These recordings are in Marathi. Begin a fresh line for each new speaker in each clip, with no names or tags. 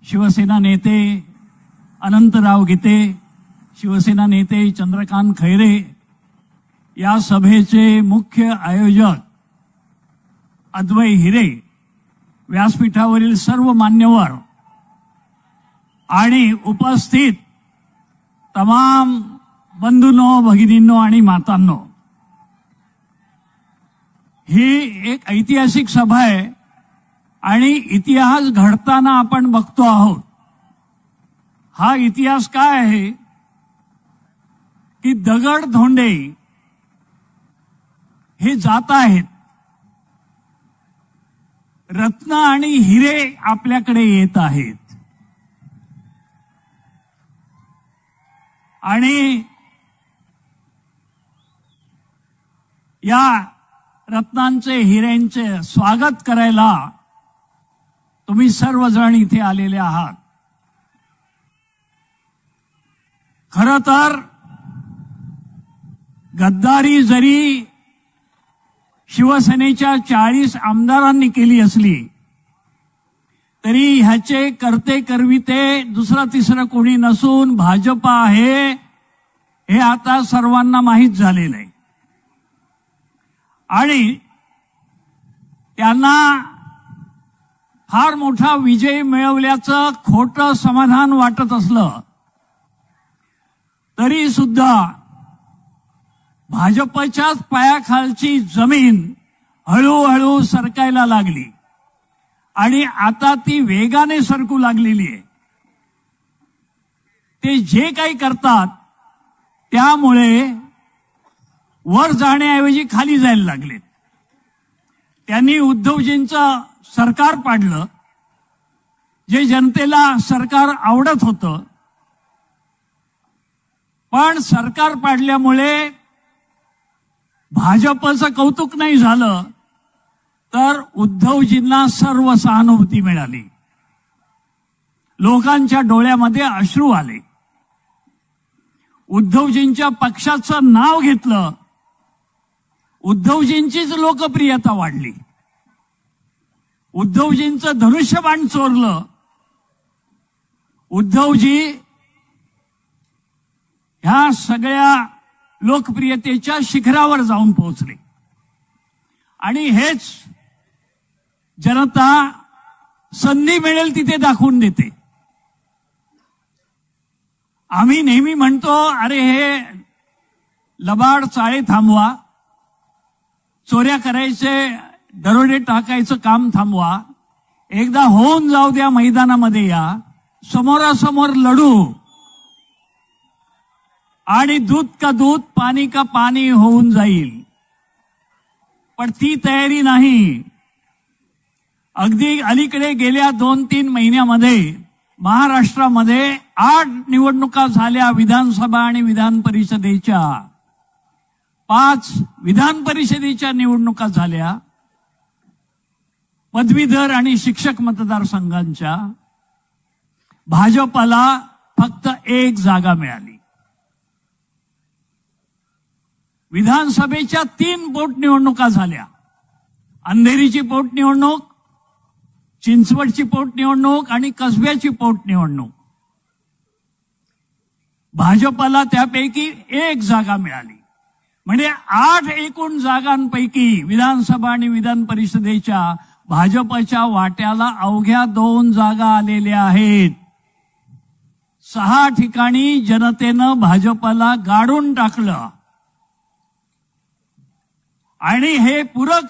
शिवसेना नेते अनंतराव गीते, शिवसेना नेते चंद्रकांत खैरे, या सभेचे मुख्य आयोजक अद्वै हिरे, व्यासपीठावरील सर्व मान्यवर आणि उपस्थित तमाम बंधूंनो, भगिनींनो आणि मातांनो, ही एक ऐतिहासिक सभा आहे आणि इतिहास घडताना आपण बघतो आहोत. हा इतिहास काय आहे की दगड धोंडे हे जात आहेत, रत्न आणि हिरे आपल्याकडे येत आहेत. आणि या रत्नांचे, हिऱ्यांचे स्वागत करायला तुम्ही सर्वजण इथे आलेले आहात. खरं तर गद्दारी जरी शिवसेनेच्या 40 आमदारांनी केली असली तरी ह्याचे करते करविते दुसरा तिसरा कोणी नसून भाजप आहे हे आता सर्वांना माहीत झालेलं आहे. आणि त्यांना फार मोठा विजय मिळवल्याचं खोटं समाधान वाटत असलं तरी सुद्धा भाजपच्याच पायाखालची जमीन हळूहळू सरकायला लागली आणि आता ती वेगाने सरकू लागलेली आहे. ते जे काही करतात त्यामुळे वर जाण्याऐवजी खाली जायला लागलेत. त्यांनी उद्धवजींचं सरकार पाडलं, जे जनतेला सरकार आवडत होतं, पण सरकार पाडल्यामुळे भाजपचं कौतुक नाही झालं तर उद्धवजींना सर्व सहानुभूती मिळाली. लोकांच्या डोळ्यामध्ये अश्रू आले. उद्धवजींच्या पक्षाचं नाव घेतलं, उद्धवजींचीच लोकप्रियता वाढली. उद्धवजींचं धनुष्यबाण चोरलं. उद्धवजी ह्या सगळ्या लोकप्रियतेच्या शिखरावर जाऊन पोहोचले आणि हेच जनता संधी मिळेल तिथे दाखवून देते. आम्ही नेहमी म्हणतो, अरे हे लबाड चाळे थांबवा, चोऱ्या करायचे, दरोडे टाकायचं काम थांबवा, एकदा होऊन जाऊ द्या, मैदानामध्ये या, समोरासमोर लढू आणि दूध का दूध, पाणी का पाणी होऊन जाईल. पण ती तयारी नाही. अगदी अलीकडे गेल्या 2-3 महिन्यामध्ये महाराष्ट्रामध्ये 8 निवडणुका झाल्या, विधानसभा आणि विधान परिषदेच्या. 5 विधान परिषदेच्या निवडणुका झाल्या, पदवीधर आणि शिक्षक मतदारसंघांच्या. भाजपला फक्त 1 जागा मिळाली. विधानसभेच्या 3 पोटनिवडणुका झाल्या. अंधेरीची पोटनिवडणूक, चिंचवडची पोटनिवडणूक आणि कसब्याची पोटनिवडणूक. भाजपला त्यापैकी 1 जागा मिळाली. म्हणजे 8 एकूण जागांपैकी विधानसभा आणि विधान परिषदेच्या भाजपच्या वाट्याला अवघ्या 2 जागा आलेल्या आहेत. 6 ठिकाणी जनतेनं भाजपला गाडून टाकलं आणि हे पुरं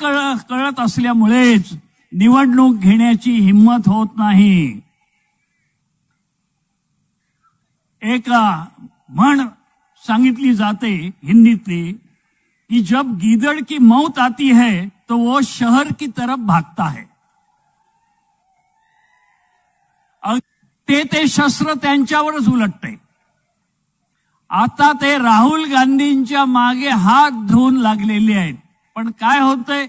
कळत असल्यामुळेच निवडणूक घेण्याची हिम्मत होत नाही. एक म्हण सांगितली जाते हिंदीतली कि जब गीदड़ की मौत आती है तो वो शहर की तरफ भागता है. ते शस्त्र त्यांच्यावरच उलटते. आता ते राहुल गांधींच्या मागे हात धुवून लागलेले आहेत. पण काय होतंय,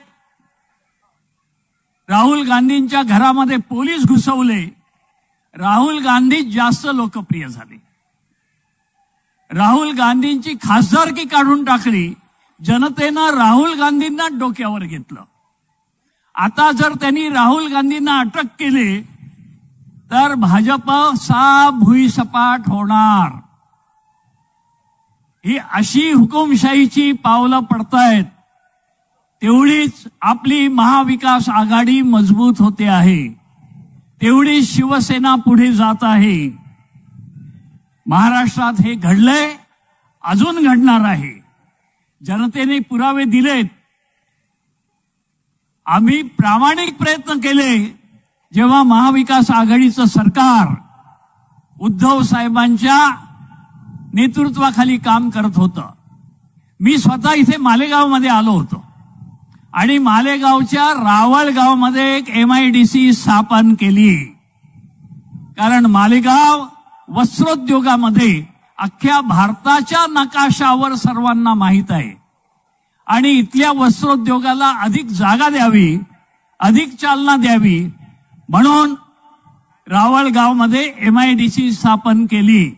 राहुल गांधींच्या घरामध्ये पोलीस घुसवले, राहुल गांधी जास्त लोकप्रिय झाले. राहुल गांधींची खासदारकी काढून टाकली. जनतेनं राहुल गांधींना डोक्यावर घेतलं आता जर त्यांनी राहुल गांधींना अटक केली तर भाजप साफ भुईसपाट होणार. ही अशी हुकुमशाहीची पावलं पडतायत. तेवढीच आपली महाविकास आघाडी मजबूत होते आहे, तेवढीच शिवसेना पुढे जात आहे. महाराष्ट्रात हे घडलंय, अजून घडणार आहे. जनतेने पुरावे दिलेत. आम्ही प्रामाणिक प्रयत्न केले. जेव्हा महाविकास आघाडीचं सरकार उद्धव साहेबांच्या नेतृत्वाखाली काम करत होतं, मी स्वतः इथे मालेगावमध्ये आलो होतो आणि मालेगावच्या रावळगावमध्ये एक MIDC स्थापन केली. कारण मालेगाव वस्त्रोद्योगामध्ये अख्ख्या भारताच्या नकाशावर सर्वांना माहीत आहे आणि इथल्या वस्त्रोद्योगाला अधिक जागा द्यावी, अधिक चालना द्यावी म्हणून रावळगावमध्ये MIDC स्थापन केली.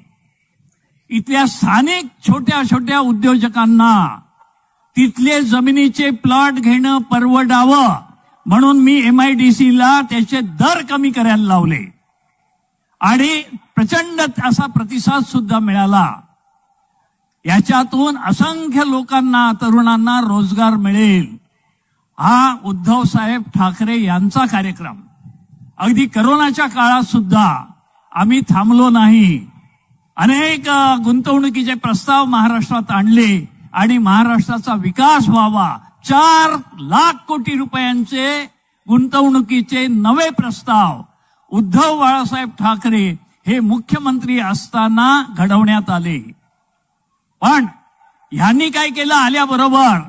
इथल्या स्थानिक छोट्या छोट्या उद्योजकांना तिथले जमिनीचे प्लॉट घेणं परवडावं म्हणून मी MIDCला त्याचे दर कमी करायला लावले आणि प्रचंड असा प्रतिसाद सुद्धा मिळाला. याच्यातून असंख्य लोकांना, तरुणांना रोजगार मिळेल. हा उद्धव साहेब ठाकरे यांचा कार्यक्रम. अगदी करोनाच्या काळात सुद्धा आम्ही थांबलो नाही. अनेक गुंतवणुकीचे प्रस्ताव महाराष्ट्रात आणले आणि महाराष्ट्राचा विकास व्हावा. 4 लाख कोटी रुपयांचे गुंतवणुकीचे नवे प्रस्ताव उद्धव बाळासाहेब ठाकरे हे मुख्यमंत्री असताना घडवण्यात आले. पण ह्यांनी काय केलं, आल्याबरोबर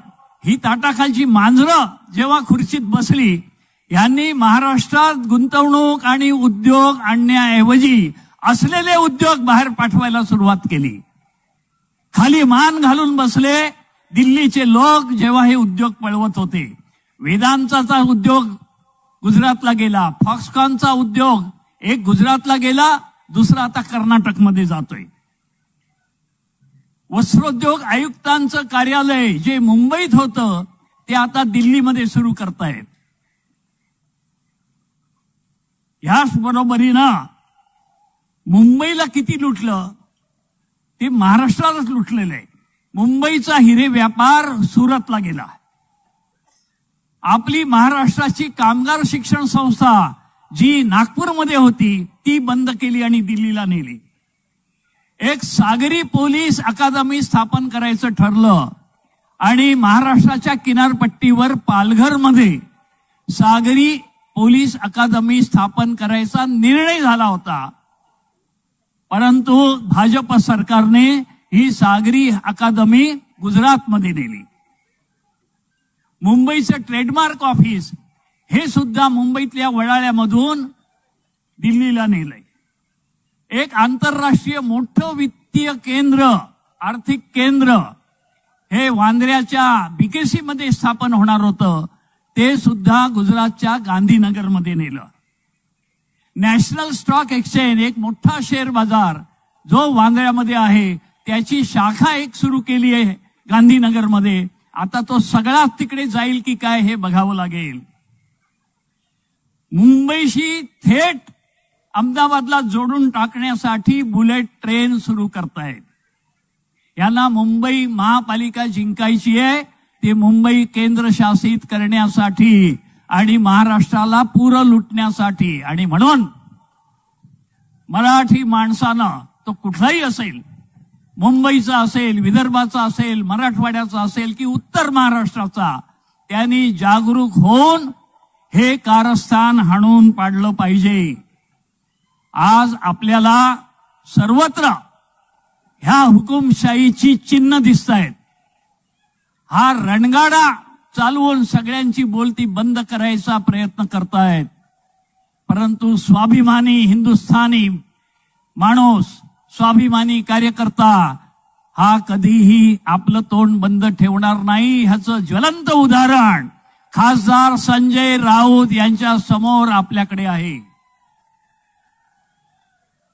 ही ताटाखालची मांजरं जेव्हा खुर्चीत बसली, यांनी महाराष्ट्रात गुंतवणूक आणि उद्योग आणण्याऐवजी असलेले उद्योग बाहेर पाठवायला सुरुवात केली. खाली मान घालून बसले दिल्लीचे लोक जेव्हा हे उद्योग पळवत होते. वेदांताचा उद्योग गुजरातला गेला, फॉक्सकॉनचा उद्योग एक गुजरातला गेला, दुसरा आता कर्नाटकमध्ये जातोय. वस्त्रोद्योग आयुक्तांचं कार्यालय जे मुंबईत होतं ते आता दिल्लीमध्ये सुरू करतायत. ह्याच बरोबरीनं मुंबईला किती लुटलं ते महाराष्ट्रालाच लुटलेलं आहे. मुंबईचा हिरे व्यापार सुरतला गेला. आपली महाराष्ट्राची कामगार शिक्षण संस्था जी नागपूरमध्ये होती ती बंद केली आणि दिल्लीला नेली. एक सागरी पोलीस अकादमी स्थापन करायचं ठरलं आणि महाराष्ट्राच्या किनारपट्टीवर पालघरमध्ये सागरी पोलीस अकादमी स्थापन करायचा निर्णय झाला होता. परंतु भाजप सरकारने ही सागरी अकादमी गुजरातमध्ये नेली. मुंबईचं ट्रेडमार्क ऑफिस हे सुद्धा मुंबईतल्या वडाळ्यामधून दिल्लीला नेलंय. एक आंतरराष्ट्रीय मोठं वित्तीय केंद्र, आर्थिक केंद्र हे वांद्र्याच्या BKC मध्ये स्थापन होणार होतं, ते सुद्धा गुजरातच्या गांधीनगरमध्ये नेलं. नॅशनल स्टॉक एक्सचेंज एक मोठा शेअर बाजार जो वांद्र्यामध्ये आहे त्याची शाखा एक सुरू केली आहे गांधीनगरमध्ये. आता तो सगळाच तिकडे जाईल की काय हे बघावं लागेल. मुंबईशी थेट अहमदाबादला जोडून टाकण्यासाठी बुलेट ट्रेन सुरू करतायत. यांना मुंबई महापालिका जिंकायची आहे, ते मुंबई केंद्रशासित करण्यासाठी आणि महाराष्ट्राला पूर लुटण्यासाठी. आणि म्हणून मराठी माणसानं, तो कुठलाही असेल, मुंबईचा असेल, विदर्भाचा असेल, मराठवाड्याचा असेल की उत्तर महाराष्ट्राचा, त्यांनी जागरूक होऊन हे कारस्थान हाणून पाडलं पाहिजे. आज आपल्याला सर्वत्र ह्या हुकुमशाहीची चिन्ह दिसत आहेत. हा रणगाडा चालवून सगळ्यांची बोलती बंद करायचा प्रयत्न करतायत. परंतु स्वाभिमानी हिंदुस्थानी माणूस, स्वाभिमानी कार्यकर्ता हा कधीही आपलं तोंड बंद ठेवणार नाही. ह्याचं ज्वलंत उदाहरण खासदार संजय राऊत यांच्या समोर आपल्याकडे आहे.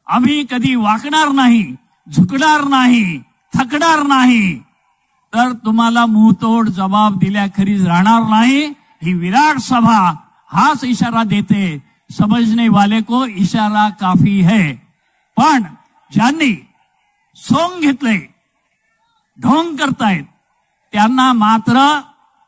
आम्ही कधी वाकणार नाही, झुकणार नाही, थकणार नाही, तर तुम्हाला मुंहतोड जबाब दिल्याखेरीज राहणार नाही ही विराट सभा हाच इशारा देते, समझने वाले को इशारा काफी है. पण ज्यांनी सोंग घेतले, ढोंग करतायत, त्यांना मात्र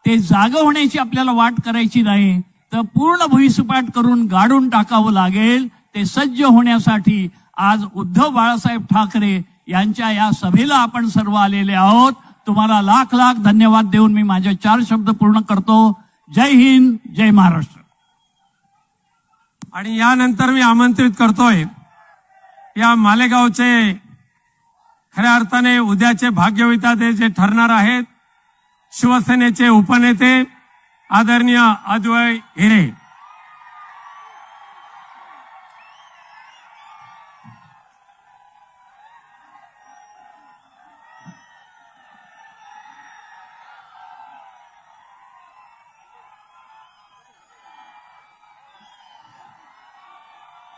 ते जाग होण्याची आपल्याला वाट करायची नाही, तर पूर्ण भुईसपाट करून गाडून टाकावं लागेल. ते सज्ज होण्यासाठी आज उद्धव बाळासाहेब ठाकरे यांच्या या सभेला आपण सर्व आलेले आहोत. तुम्हाला लाख लाख धन्यवाद देऊन मी माझे 4 शब्द पूर्ण करतो. जय हिंद, जय महाराष्ट्र.
आणि यानंतर मी आमंत्रित करतोय या मालेगावचे खऱ्या अर्थाने उद्याचे भाग्यविधाते जे ठरणार आहेत, शिवसेनेचे उपनेते आदरणीय अद्वै हिरे.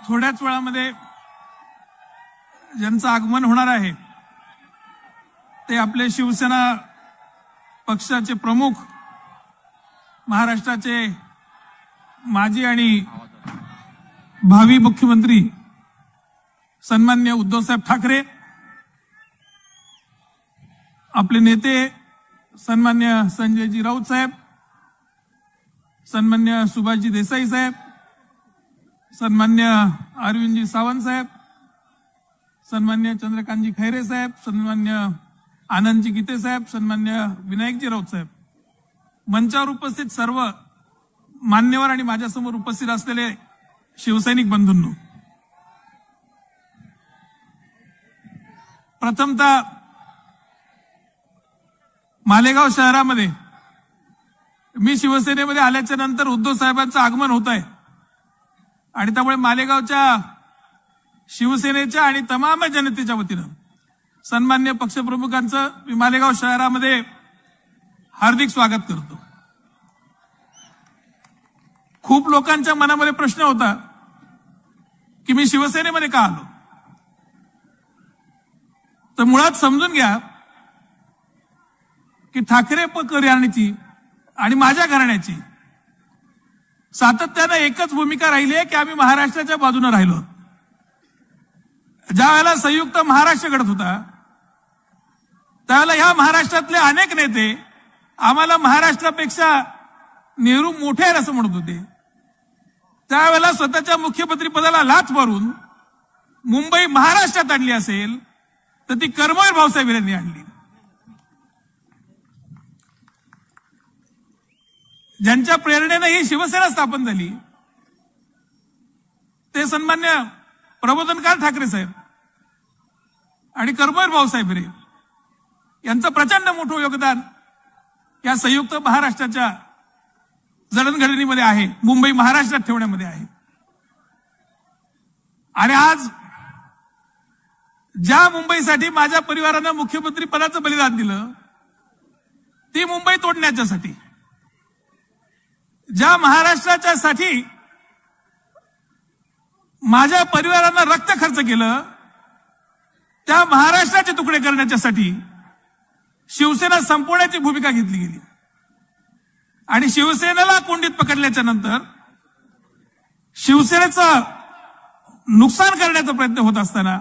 थोड्याच वेळामध्ये ज्यांचं आगमन होणार आहे ते आपले शिवसेना पक्षाचे प्रमुख, महाराष्ट्राचे माजी आणि भावी मुख्यमंत्री सन्माननीय उद्धवसाहेब ठाकरे, आपले नेते सन्मान्य संजयजी राऊत साहेब, सन्मान्य सुभाषजी देसाई साहेब, सन्मान्य अरविंदजी सावंत साहेब, सन्मान्य चंद्रकांतजी खैरे साहेब, सन्मान्य आनंदजी गीते साहेब, सन्मान्य विनायकजी राऊत साहेब, मंचावर उपस्थित सर्व मान्यवर आणि माझ्यासमोर उपस्थित असलेले शिवसैनिक बंधूंनो, प्रथमतः मालेगाव शहरामध्ये मी शिवसेनेमध्ये आल्याच्या नंतर उद्धव साहेबांचं आगमन होत आहे आणि त्यामुळे मालेगावच्या शिवसेनेच्या आणि तमाम जनतेच्या वतीनं सन्मान्य पक्षप्रमुखांचं मी मालेगाव शहरामध्ये हार्दिक स्वागत करतो. खूप लोकांच्या मनामध्ये प्रश्न होता की मी शिवसेनेमध्ये का आलो. तर मुळात समजून घ्या की ठाकरे घराण्याची आणि माझ्या घराण्याची सातत्यानं एकच भूमिका राहिली आहे की आम्ही महाराष्ट्राच्या बाजूने राहिलो. ज्या वेळेला संयुक्त महाराष्ट्र घडत होता त्यावेळेला ह्या महाराष्ट्रातले अनेक नेते आम्हाला महाराष्ट्रापेक्षा नेहरू मोठे आहेत असं म्हणत होते. त्यावेळेला स्वतःच्या मुख्यमंत्री पदाला लाथ मारून मुंबई महाराष्ट्रात आणली असेल तर ती कर्मवीर भाऊसाहेब यांनी आणली. ज्यांच्या प्रेरणेने ही शिवसेना स्थापन झाली ते सन्मान्य प्रबोधनकार ठाकरे साहेब आणि कर्मवीर भाऊसाहेब हिरे यांचं प्रचंड मोठं योगदान या संयुक्त महाराष्ट्राच्या जडणघडणीमध्ये आहे, मुंबई महाराष्ट्रात ठेवण्यामध्ये आहे. आणि आज ज्या मुंबईसाठी माझ्या परिवारानं मुख्यमंत्री पदाचं बलिदान दिलं ती मुंबई तोडण्याच्यासाठी, ज्या महाराष्ट्राच्या साठी माझ्या परिवारानं रक्त खर्च केलं त्या महाराष्ट्राचे तुकडे करण्याच्यासाठी शिवसेना संपवण्याची भूमिका घेतली गेली. आणि शिवसेनेला कोंडीत पकडल्याच्या नंतर शिवसेनेचं नुकसान करण्याचा प्रयत्न होत असताना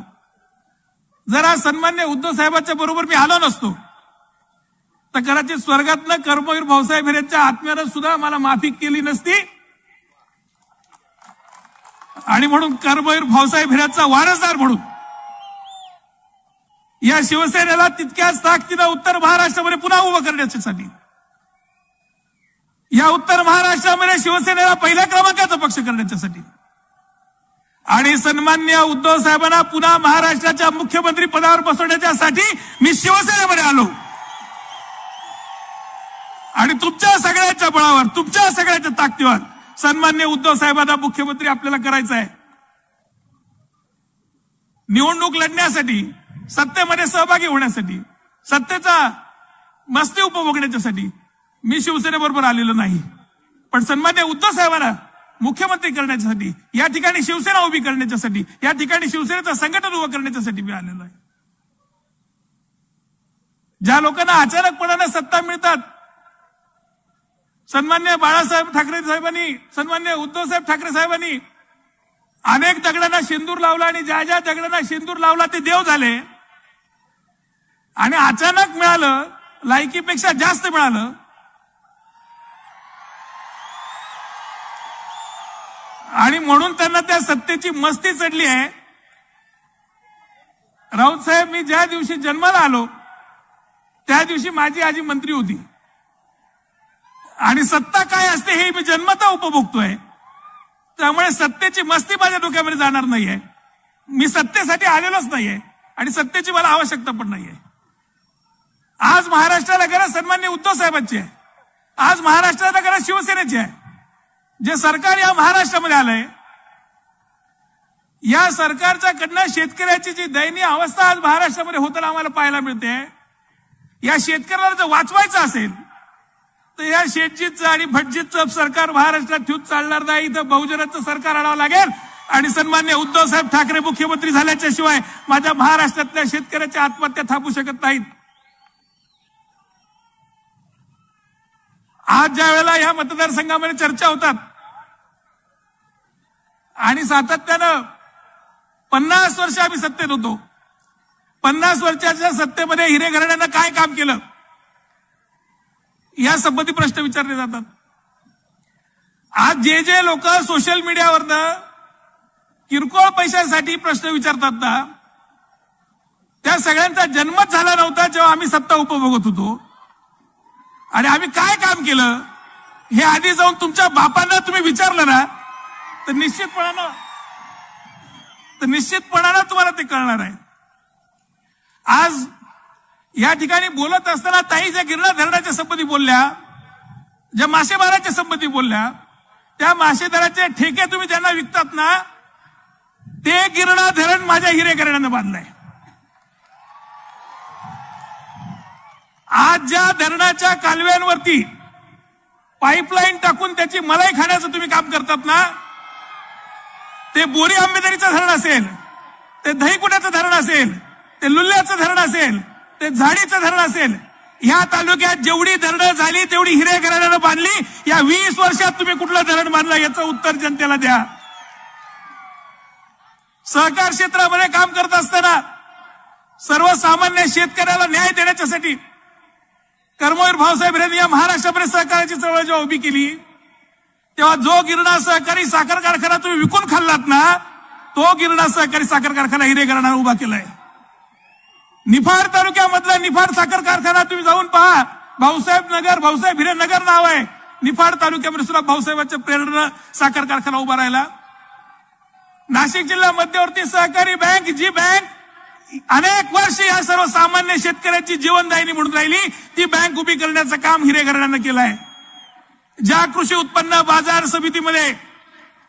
जर आज सन्मान्य उद्धव साहेबांच्या बरोबर मी आलो नसतो तर कदाचित स्वर्गातनं कर्मवीर भाऊसाहेब हिरेंच्या आत्म्यानं सुद्धा मला माफी केली नसती. आणि म्हणून कर्मवीर भाऊसाहेब हिरेंचा वारसदार म्हणून या शिवसेनेला तितक्याच ताकदीनं उत्तर महाराष्ट्रामध्ये पुन्हा उभं करण्यासाठी, या उत्तर महाराष्ट्रामध्ये शिवसेनेला पहिल्या क्रमांकाचा पक्ष करण्यासाठी आणि सन्मान्य उद्धव साहेबांना पुन्हा महाराष्ट्राच्या मुख्यमंत्री पदावर बसवण्याच्यासाठी मी शिवसेनेमध्ये आलो. आणि तुमच्या सगळ्यांच्या बळावर, तुमच्या सगळ्यांच्या ताकदीवर सन्मान्य उद्धव साहेबांना मुख्यमंत्री आपल्याला करायचं आहे. निवडणूक लढण्यासाठी, सत्तेमध्ये सहभागी होण्यासाठी, सत्तेचा मस्ती उपभोगण्यासाठी मी शिवसेनेबरोबर आलेलो नाही, पण सन्मान्य उद्धव साहेबांना मुख्यमंत्री करण्यासाठी, या ठिकाणी शिवसेना उभी करण्यासाठी, या ठिकाणी शिवसेनेचं संघटन उभं करण्यासाठी मी आलेलो आहे. ज्या लोकांना अचानकपणाने सत्ता मिळतात सन्मान्य बाळासाहेब ठाकरे साहेबांनी, सन्मान्य उद्धवसाहेब ठाकरे साहेबांनी अनेक दगडांना सिंदूर लावला आणि ज्या ज्या दगडांना सिंदूर लावला ते देव झाले. आणि अचानक मिळालं, लायकीपेक्षा जास्त मिळालं. आणि म्हणून त्यांना त्या सत्तेची मस्ती चढली आहे. राऊत साहेब, मी ज्या दिवशी जन्माला आलो त्या दिवशी माझी आजी मंत्री होती आणि सत्ता काय असते हे मी जन्मतः उपभोगतोय. त्यामुळे सत्तेची मस्ती माझ्या डोक्यामध्ये जाणार नाहीये. मी सत्तेसाठी आलेलोच नाहीये आणि सत्तेची मला आवश्यकता पण नाहीये. आज महाराष्ट्राला गरज सन्मान्य उद्धव साहेबांची आहे. आज महाराष्ट्राला गरज शिवसेनेची आहे. जे सरकार या महाराष्ट्रामध्ये आलंय, या सरकारच्या कडनं शेतकऱ्याची जी दयनीय अवस्था आज महाराष्ट्रामध्ये होताना आम्हाला पाहायला मिळते, या शेतकऱ्याला जर वाचवायचं असेल तर या शेटजीचं आणि भटजीचं सरकार महाराष्ट्रात ठेवून चालणार नाही. इथं बहुजनाचं सरकार आणावं लागेल आणि सन्मान्य उद्धवसाहेब ठाकरे मुख्यमंत्री झाल्याच्या शिवाय माझ्या महाराष्ट्रातल्या शेतकऱ्याच्या आत्महत्या थांबू शकत नाहीत. आज ज्या वेळेला या मतदारसंघामध्ये चर्चा होतात आणि सातत्यानं 50 वर्ष आम्ही सत्तेत होतो, 50 वर्षाच्या सत्तेमध्ये हिरे घराण्यानं काय काम केलं या संबंधी प्रश्न विचारले जातात. आज जे जे लोक सोशल मीडियावरनं किरकोळ पैशासाठी प्रश्न विचारतात ना, त्या सगळ्यांचा जन्मच झाला नव्हता जेव्हा आम्ही सत्ता उपभोगत होतो. आणि आम्ही काय काम केलं हे आधी जाऊन तुमच्या बापांना तुम्ही विचारलं ना तर निश्चितपणानं तुम्हाला ते कळणार आहे. आज या ठिकाणी बोलत असताना ताई ज्या गिरणा धरणाच्या संबंधी बोलल्या, ज्या मासेमाराच्या संबंधी बोलल्या, त्या मासेमाराचे ठेके तुम्ही ज्यांना विकतात ना, ते गिरणा धरण माझ्या हिरे घराण्यानं बांधलंय. आज ज्या धरणाच्या कालव्यांवरती पाईपलाईन टाकून त्याची मलाई खाण्याचं तुम्ही काम करतात ना, ते बोरी आंबेदरीचं धरण असेल, ते दहीकुट्याचं धरण असेल, ते लुल्ल्याचं धरण असेल, ते झाडीचं धरण असेल, ह्या तालुक्यात जेवढी धरणं झाली तेवढी हिरे घराण्यानं बांधली. या 20 वर्षात तुम्ही कुठलं धरण बांधलं याचं उत्तर जनतेला द्या. सहकार क्षेत्रामध्ये काम करत असताना सर्वसामान्य शेतकऱ्याला न्याय देण्याच्यासाठी कर्मवीर भाऊसाहेब यांनी या महाराष्ट्रामध्ये सहकाराची चळवळ जेव्हा उभी केली, तेव्हा जो गिरणा सहकारी साखर कारखाना तुम्ही विकून खाल्लात ना, तो गिरणा सहकारी साखर कारखाना हिरे घराण्यानं उभा केलाय. निफाड तालुक्यामधला निफाड साखर कारखाना तुम्ही जाऊन पहा. भाऊसाहेब हिरे नगर नाव आहे. निफाड तालुक्यामध्ये सुद्धा भाऊसाहेबांच्या प्रेरणेनं साखर कारखाना उभा राहिला. नाशिक जिल्हा मध्यवर्ती सहकारी बँक, जी बँक अनेक वर्ष या सर्वसामान्य शेतकऱ्याची जीवनदायिनी म्हणून राहिली, ती बँक उभी करण्याचं काम हिरे घराण्यानं केलंय. ज्या कृषी उत्पन्न बाजार समितीमध्ये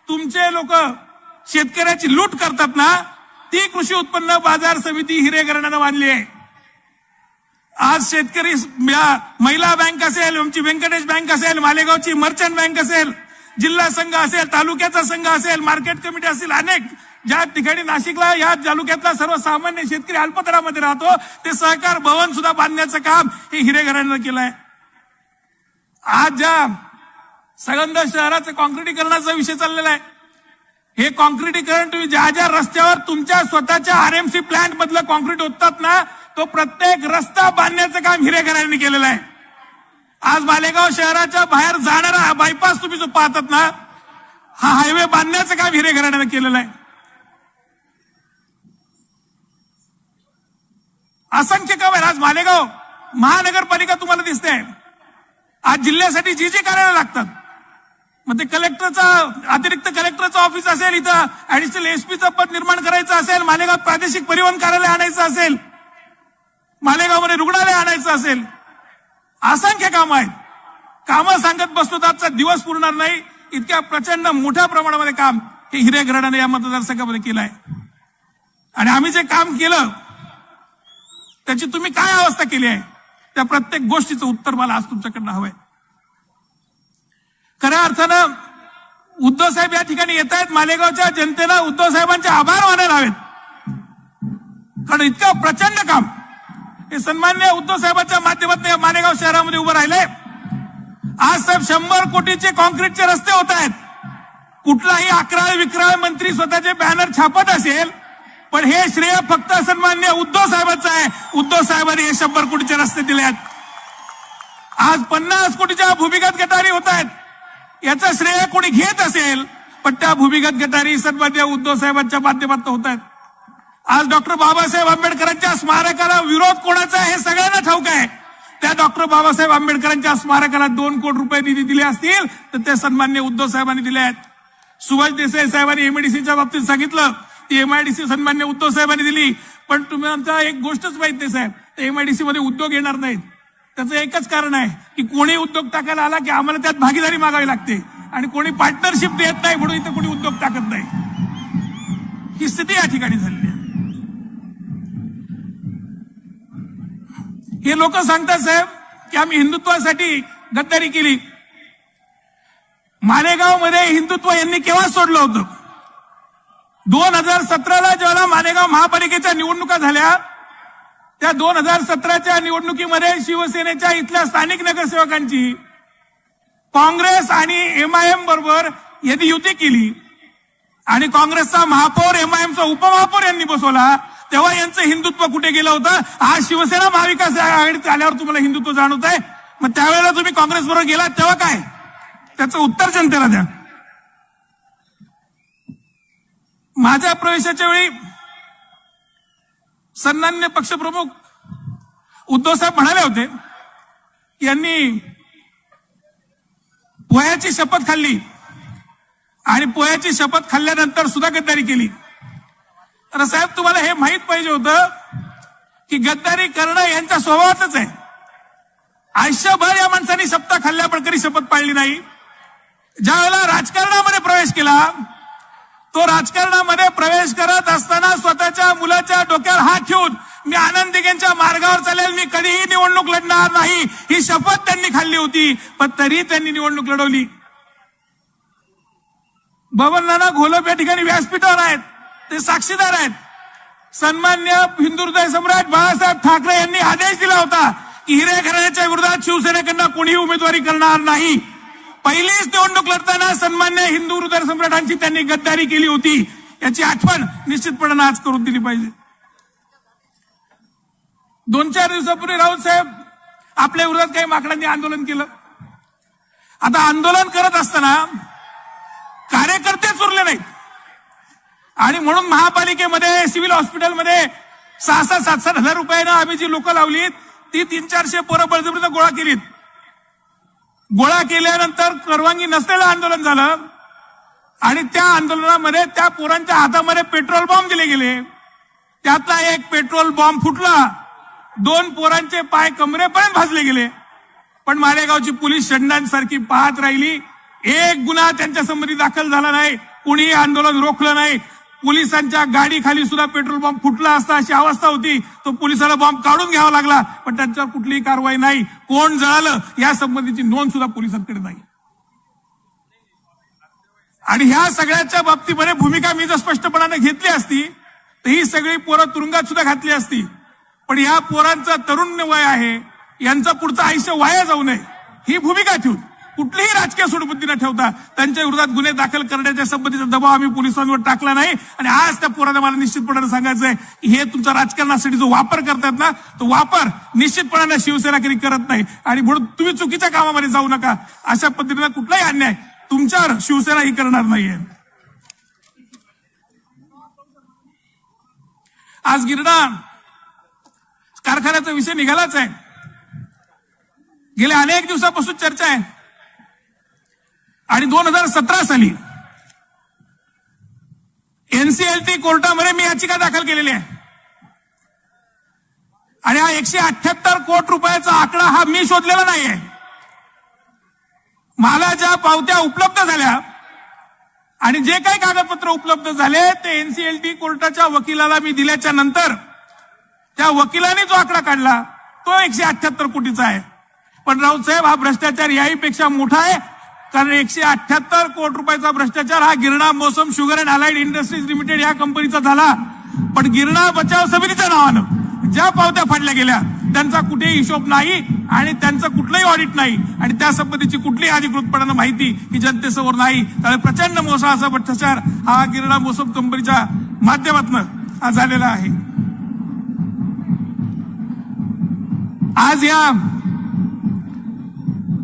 तुमचे लोक शेतकऱ्याची लूट करतात ना, ती कृषी उत्पन्न बाजार समिती हिरे घराण्यानं बांधली आहे. आज शेतकरी महिला बँक असेल, आमची व्यंकटेश बँक असेल, मालेगावची मर्चंट बँक असेल, जिल्हा संघ असेल, तालुक्याचा संघ असेल, मार्केट कमिटी असेल, अनेक ज्या ठिकाणी नाशिकला या तालुक्यातला सर्वसामान्य शेतकरी अल्पदरामध्ये राहतो, ते सहकार भवन सुद्धा बांधण्याचं काम हे हिरे घराण्यानं केलंय. आज ज्या सगंध शहराचं कॉन्क्रिटीकरणाचा विषय चाललेला आहे, हे कॉन्क्रिटीकरण तुम्ही ज्या ज्या रस्त्यावर तुमच्या स्वतःच्या आरएमसी प्लांट मधलं कॉन्क्रीट ओततात ना, तो प्रत्येक रस्ता बांधण्याचं काम हिरे घराण्याने केलेलं आहे. आज मालेगाव शहराच्या बाहेर जाणारा हा बायपास तुम्ही जो पाहतात ना, हा हायवे बांधण्याचं काम हिरे घराण्याने केलेलं आहे. असंख्य काम आहे. आज मालेगाव महानगरपालिका तुम्हाला दिसते. आज जिल्ह्यासाठी जी जी कार्यालय लागतात, मग ते कलेक्टरचं अतिरिक्त कलेक्टरचं ऑफिस असेल, इथं ऍडिशनल एसपीचं पद निर्माण करायचं असेल, मालेगाव प्रादेशिक परिवहन कार्यालय आणायचं असेल, मालेगावमध्ये रुग्णालय आणायचं असेल, असंख्य कामं आहेत. कामं सांगत बसतो तर आजचा दिवस पुरणार नाही. इतक्या प्रचंड मोठ्या प्रमाणामध्ये काम हे हिरे घराण्याने या मतदारसंघामध्ये केलं आहे. आणि आम्ही जे काम केलं त्याची तुम्ही काय अवस्था केली आहे, त्या प्रत्येक गोष्टीचं उत्तर मला आज तुमच्याकडनं हवंय. खऱ्या अर्थानं उद्धव साहेब या ठिकाणी येत आहेत. मालेगावच्या जनतेला उद्धव साहेबांचे आभार मानायला हवेत, कारण इतकं प्रचंड काम हे सन्मान्य उद्धव साहेबांच्या माध्यमातून मालेगाव शहरामध्ये उभं राहिलंय. आज साहेब 100 कोटीचे कॉन्क्रीटचे रस्ते होत आहेत. कुठलाही अकराळ विक्राळ मंत्री स्वतःचे बॅनर छापत असेल, पण हे श्रेय फक्त सन्माननीय उद्धव साहेबांचं आहे. उद्धव साहेबांनी हे 100 कोटीचे रस्ते दिले आहेत. आज 50 कोटीच्या भूमिगत गटारी होत आहेत. याचं श्रेय कोणी घेत असेल, पण त्या भूमिगत गटारी सन्माननीय उद्धव साहेबांच्या माध्यमातून होत आहेत. आज डॉक्टर बाबासाहेब आंबेडकरांच्या स्मारकाला विरोध कोणाचा आहे हे सगळ्यांना ठाऊक आहे. त्या डॉक्टर बाबासाहेब आंबेडकरांच्या स्मारकाला 2 कोटी रुपये निधी दिले असतील तर ते सन्माननीय उद्धव साहेबांनी दिले आहेत. सुभाष देसाई साहेबांनी एमआयडीसीच्या बाबतीत सांगितलं, ती एमआयडीसी सन्मान्य उद्धव साहेबांनी दिली. पण तुम्ही आमचा एक गोष्टच माहित नाही साहेब, एमआयडीसी मध्ये उद्योग येणार नाहीत. त्याचं एकच कारण आहे की कोणी उद्योग टाकायला आला की आम्हाला त्यात भागीदारी मागावी लागते, आणि कोणी पार्टनरशिप देत नाही म्हणून इथं कोणी उद्योग टाकत नाही. ही स्थिती या ठिकाणी झालेली आहे. हे लोक सांगतात साहेब की आम्ही हिंदुत्वासाठी गद्दारी केली. मालेगाव मध्ये हिंदुत्व यांनी केव्हा सोडलं होतं? 2017ला जेव्हा मालेगाव महापालिकेच्या निवडणुका झाल्या, त्या 2017च्या निवडणुकीमध्ये शिवसेनेच्या इथल्या स्थानिक नगरसेवकांची काँग्रेस आणि एमआयएम बरोबर यांनी युती केली, आणि काँग्रेसचा महापौर एमआयएमचा उपमहापौर यांनी बसवला. तेव्हा यांचं हिंदुत्व कुठे गेलं होतं? आज शिवसेना महाविकास आघाडीत आल्यावर तुम्हाला हिंदुत्व जाणवत आहे. मग त्यावेळेला तुम्ही काँग्रेस बरोबर गेलात तेव्हा काय? त्याचं उत्तर जनतेला द्या. माझ्या प्रवेशाच्या वेळी सन्माननीय पक्षप्रमुख उद्धव साहेब म्हणाले होते की यांनी पोह्याची शपथ खाल्ली, आणि पोह्याची शपथ खाल्ल्यानंतर सुद्धा गद्दारी केली. तर साहेब तुम्हाला हे माहित पाहिजे होतं की गद्दारी करणं यांच्या स्वभावातच आहे. आयुष्यभर या माणसांनी सप्ताह खाल्ल्या पण कधी शपथ पाळली नाही. ज्या वेळेला राजकारणामध्ये प्रवेश केला, तो राजकारणामध्ये प्रवेश करत असताना स्वतःच्या मुलाच्या डोक्यावर हात ठेवून मी आनंद दिघेंच्या मार्गावर चालेल, मी कधीही निवडणूक लढणार नाही, ही शपथ त्यांनी खाल्ली होती. पण तरी त्यांनी निवडणूक लढवली. बबन नाना घोलप या ठिकाणी व्यासपीठावर आहेत, ते साक्षीदार आहेत. सन्मान्य हिंदू हृदय सम्राट बाळासाहेब ठाकरे यांनी आदेश दिला होता की हिरे घराण्याच्या विरोधात शिवसेनेकडनं कोणीही उमेदवारी करणार नाही. पहिलीच निवडणूक लढताना सन्मान्य हिंदू हृदय सम्राटांची त्यांनी गद्दारी केली होती. याची आठवण निश्चितपणे आज करून दिली पाहिजे. 2-4 दिवसापूर्वी राऊत साहेब आपल्या विरोधात काही माकडांनी आंदोलन केलं. आता आंदोलन करत असताना कार्यकर्तेच उरले नाहीत, आणि म्हणून महापालिकेमध्ये सिव्हिल हॉस्पिटलमध्ये 6-7 हजार रुपयानं आम्ही जी लोक लावलीत ती 300-400 पोरं बळजबरीनं गोळा केलीत. गोळा केल्यानंतर परवानगी नसलेलं आंदोलन झालं, आणि त्या आंदोलनामध्ये त्या पोरांच्या हातामध्ये पेट्रोल बॉम्ब दिले गेले. त्यातला एक पेट्रोल बॉम्ब फुटला, 2 पोरांचे पाय कमरेपर्यंत भाजले गेले. पण मालेगावची पोलीस षडयंत्रासारखी पाहत राहिली. एक गुन्हा त्यांच्या संबंधी दाखल झाला नाही, कुणीही आंदोलन रोखलं नाही. पोलिसांच्या गाडी खाली सुद्धा पेट्रोल बॉम्ब फुटला असता अशी अवस्था होती. तो पोलिसाला बॉम्ब काढून घ्यावा लागला, पण त्यांच्यावर कुठलीही कारवाई नाही. कोण जळालं या संबंधीची नोंद सुद्धा पोलिसांकडे नाही. आणि ह्या सगळ्याच्या बाबतीमध्ये भूमिका मी जर स्पष्टपणाने घेतली असती तर ही सगळी पोरं तुरुंगात सुद्धा घातली असती. पण या पोरांचं तरुण वय आहे, यांचं पुढचं आयुष्य वाया जाऊ नये ही भूमिका ठेवून कुठलीही राजकीय सूडबुद्धी न ठेवता त्यांच्या विरोधात गुन्हे दाखल करण्याच्या संबंधीचा दबाव आम्ही पोलिसांवर टाकला नाही. आणि आज त्या पोरांना मला निश्चितपणाने सांगायचंय की हे तुमचा राजकारणासाठी जो वापर करतात ना, तो वापर निश्चितपणाने शिवसेना कधी करत नाही. आणि म्हणून तुम्ही चुकीच्या कामामध्ये जाऊ नका. अशा पद्धतीने कुठलाही अन्याय तुमच्यावर शिवसेना ही करणार नाहीये. आज गिरणा कारखान्याचा विषय निघालाच आहे. गेल्या अनेक दिवसापासून चर्चा आहे, आणि 2017 साली एनसीएलटी कोर्टामध्ये मी याचिका दाखल केलेली आहे. आणि हा 178 कोटी रुपयाचा आकडा हा मी शोधलेला नाहीये. मला ज्या पावत्या उपलब्ध झाल्या आणि जे काही कागदपत्र उपलब्ध झाले ते एनसीएलटी कोर्टाच्या वकिलाला मी दिल्याच्या नंतर त्या वकिलाने जो आकडा काढला तो 178 कोटीचा आहे. पण राऊत साहेब, हा भ्रष्टाचार याहीपेक्षा मोठा आहे. कारण 178 कोटी रुपयाचा भ्रष्टाचार हा गिरणा मोसम sugar and allied industries limited या कंपनीचा झाला. पण गिरणा बचाव समितीच्या नावानं ज्या पावत्या फाडल्या गेल्या मुद्द्यांचा कुठेही हिशोब नाही आणि त्यांचं कुठलंही ऑडिट नाही आणि त्या संबंधीची कुठलीही अधिकृतपणानं माहिती ही जनतेसमोर नाही. त्यामुळे प्रचंड मोठा असा भ्रष्टाचार हा गिरणा मोसम कंपनीच्या माध्यमातून झालेला आहे. आज या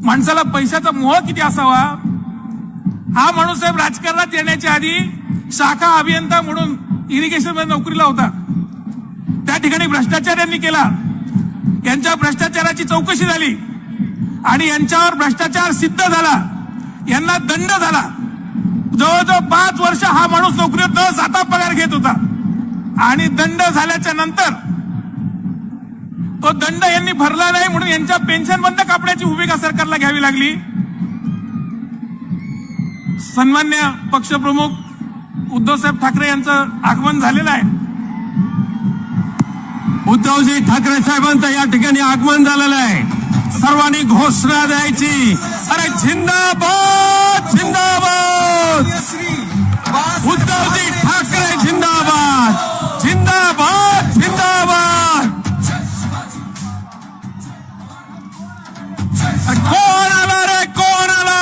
माणसाला पैशाचा मोह किती असावा. हा माणूस साहेब राजकारणात येण्याच्या आधी शाखा अभियंता म्हणून इरिगेशन मध्ये नोकरीला होता. त्या ठिकाणी भ्रष्टाचार यांनी केला. यांच्या भ्रष्टाचाराची चौकशी झाली आणि यांच्यावर भ्रष्टाचार सिद्ध झाला. यांना दंड झाला. जवळजवळ 5 वर्ष हा माणूस नोकरीवर न जाता पगार घेत होता आणि दंड झाल्याच्या नंतर तो दंड यांनी भरला नाही म्हणून यांच्या पेन्शन बंद कापण्याची भूमिका सरकारला घ्यावी लागली. सन्मान्य पक्षप्रमुख उद्धवसाहेब ठाकरे यांचं आगमन झालेलं आहे.
उद्धवजी ठाकरे साहेबांचं या ठिकाणी आगमन झालेलं आहे. सर्वांनी घोषणा द्यायची. अरे जिंदाबाद जिंदाबाद उद्धवजी ठाकरे जिंदाबाद जिंदाबाद जिंदाबाद. कोण आला रे कोण आला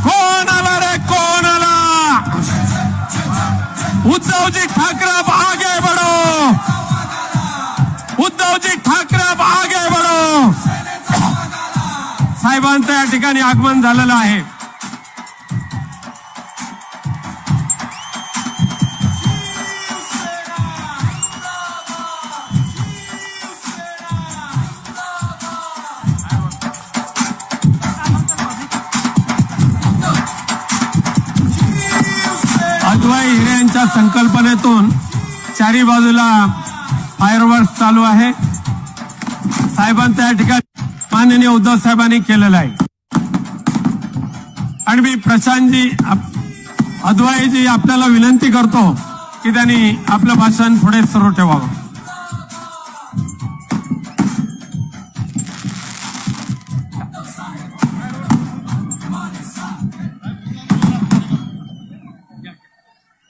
कोण आला रे कोण आला. उद्धवजी ठाकरे अब आगे बढ़ो. उद्धवजी ठाकरे अब आगे बढ़ो. साहेबांचं या ठिकाणी आगमन झालेलं आहे. अद्वैत हिऱ्यांच्या संकल्पनेतून चारी बाजूला फायरवर्क्स चालू आहे. साहेबांच्या या ठिकाणी माननीय उद्धव साहेबांनी केलेलं आहे आणि मी प्रशांतजी अद्वैतजी आपल्याला विनंती करतो की त्यांनी आपलं भाषण पुढे सुरू ठेवावं.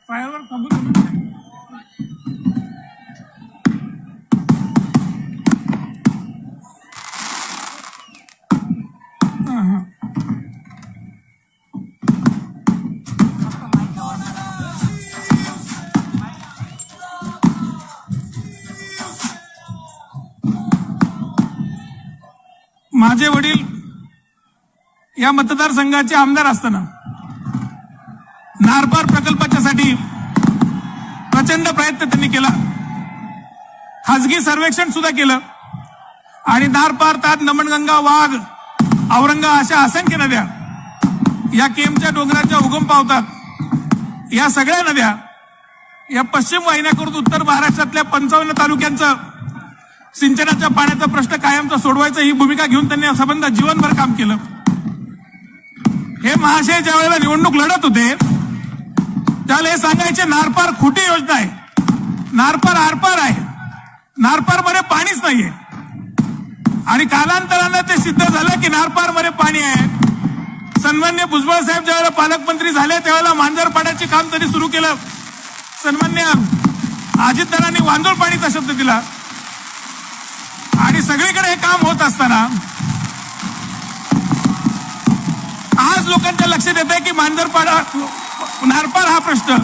फायरवर थांबून माझे वडील या मतदारसंघाचे आमदार असताना नारपार प्रकल्पाच्यासाठी प्रचंड प्रयत्न त्यांनी केला. खासगी सर्वेक्षण सुद्धा केलं आणि नारपार तात नमनगंगा वाघ औरंगा अशा असंख्य नद्या या केमच्या डोंगराच्या उगम पावतात. या सगळ्या नद्या या पश्चिम वाहिन्याकडून उत्तर महाराष्ट्रातल्या 55 तालुक्यांचं सिंचनाच्या पाण्याचा प्रश्न कायमचा सोडवायचा ही भूमिका घेऊन त्यांनी संबंध जीवनभर काम केलं. हे महाशय ज्या वेळेला निवडणूक लढत होते त्याला हे सांगायचे नारपार खोटी योजना आहे. नारपार आरपार आहे. नारपार मध्ये पाणीच नाहीये आणि कालांतरानं ते सिद्ध झालं की नारपार मध्ये पाणी आहे. सन्मान्य भुजबळ साहेब ज्यावेळेला पालकमंत्री झाले त्यावेळेला मांजरपाड्याचे काम त्यांनी सुरू केलं. सन्मान्य अजितदारांनी वांजोळ पाणीचा शब्द दिला आणि सगळीकडे हे काम होत असताना आज लोकांच्या लक्षात येत आहे की मांजरपाडा नारपार हा प्रश्न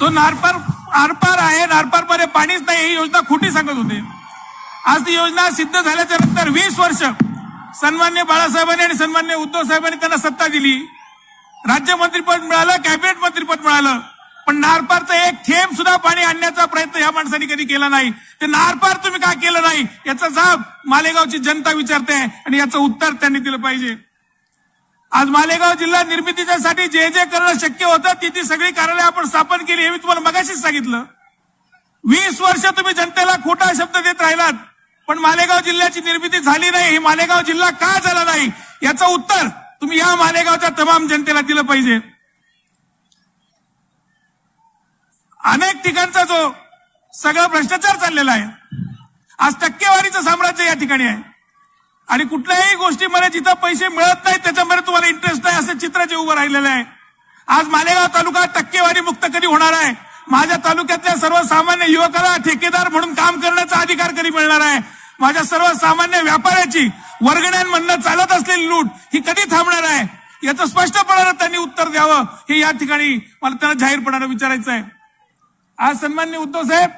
तो आरपार आहे, नारपार मध्ये पाणीच नाही, ही योजना खोटी सांगत होते. आज ती योजना सिद्ध झाल्याच्या नंतर 20 वर्ष सन्मान्य बाळासाहेबांनी आणि सन्मान्य उद्धव साहेबांनी त्यांना सत्ता दिली, राज्यमंत्रीपद मिळालं, कॅबिनेट मंत्रीपद मिळालं, पण नारपारचं एक थेंब सुद्धा पाणी आणण्याचा प्रयत्न या माणसांनी कधी केला नाही. ते नारपार तुम्ही का केलं नाही याचा जाब मालेगावची जनता विचारते आणि याचं उत्तर त्यांनी दिलं पाहिजे. आज मालेगाव जिल्हा निर्मितीसाठी जे जे करणं शक्य होतं ती सगळी कार्यालय आपण स्थापन केली, हे मी तुम्हाला मगाशीच सांगितलं. 20 वर्ष तुम्ही जनतेला खोटा शब्द देत राहिलात, पण मालेगाव जिल्ह्याची निर्मिती झाली नाही. ही मालेगाव जिल्हा का झाला नाही याचं उत्तर तुम्ही या मालेगावच्या तमाम जनतेला दिलं पाहिजे. अनेक ठिकाणचा जो सगळा भ्रष्टाचार चाललेला आहे, आज टक्केवारीचं साम्राज्य या ठिकाणी आहे आणि कुठल्याही गोष्टीमध्ये जिथं पैसे मिळत नाहीत त्याच्यामध्ये तुम्हाला इंटरेस्ट नाही असं चित्र जे उभं राहिलेलं आहे. आज मालेगाव तालुका टक्केवारी मुक्त कधी होणार आहे? माझ्या तालुक्यातल्या सर्वसामान्य युवकाला ठेकेदार म्हणून काम करण्याचा अधिकार कधी मिळणार आहे? माझ्या सर्वसामान्य व्यापाऱ्याची वर्गण्यांमधनं चालत असलेली लूट ही कधी थांबणार आहे? याचं स्पष्टपणानं त्यांनी उत्तर द्यावं, हे या ठिकाणी मला त्यांना जाहीरपणानं विचारायचं आहे. आज सन्माननीय उद्धव साहेब,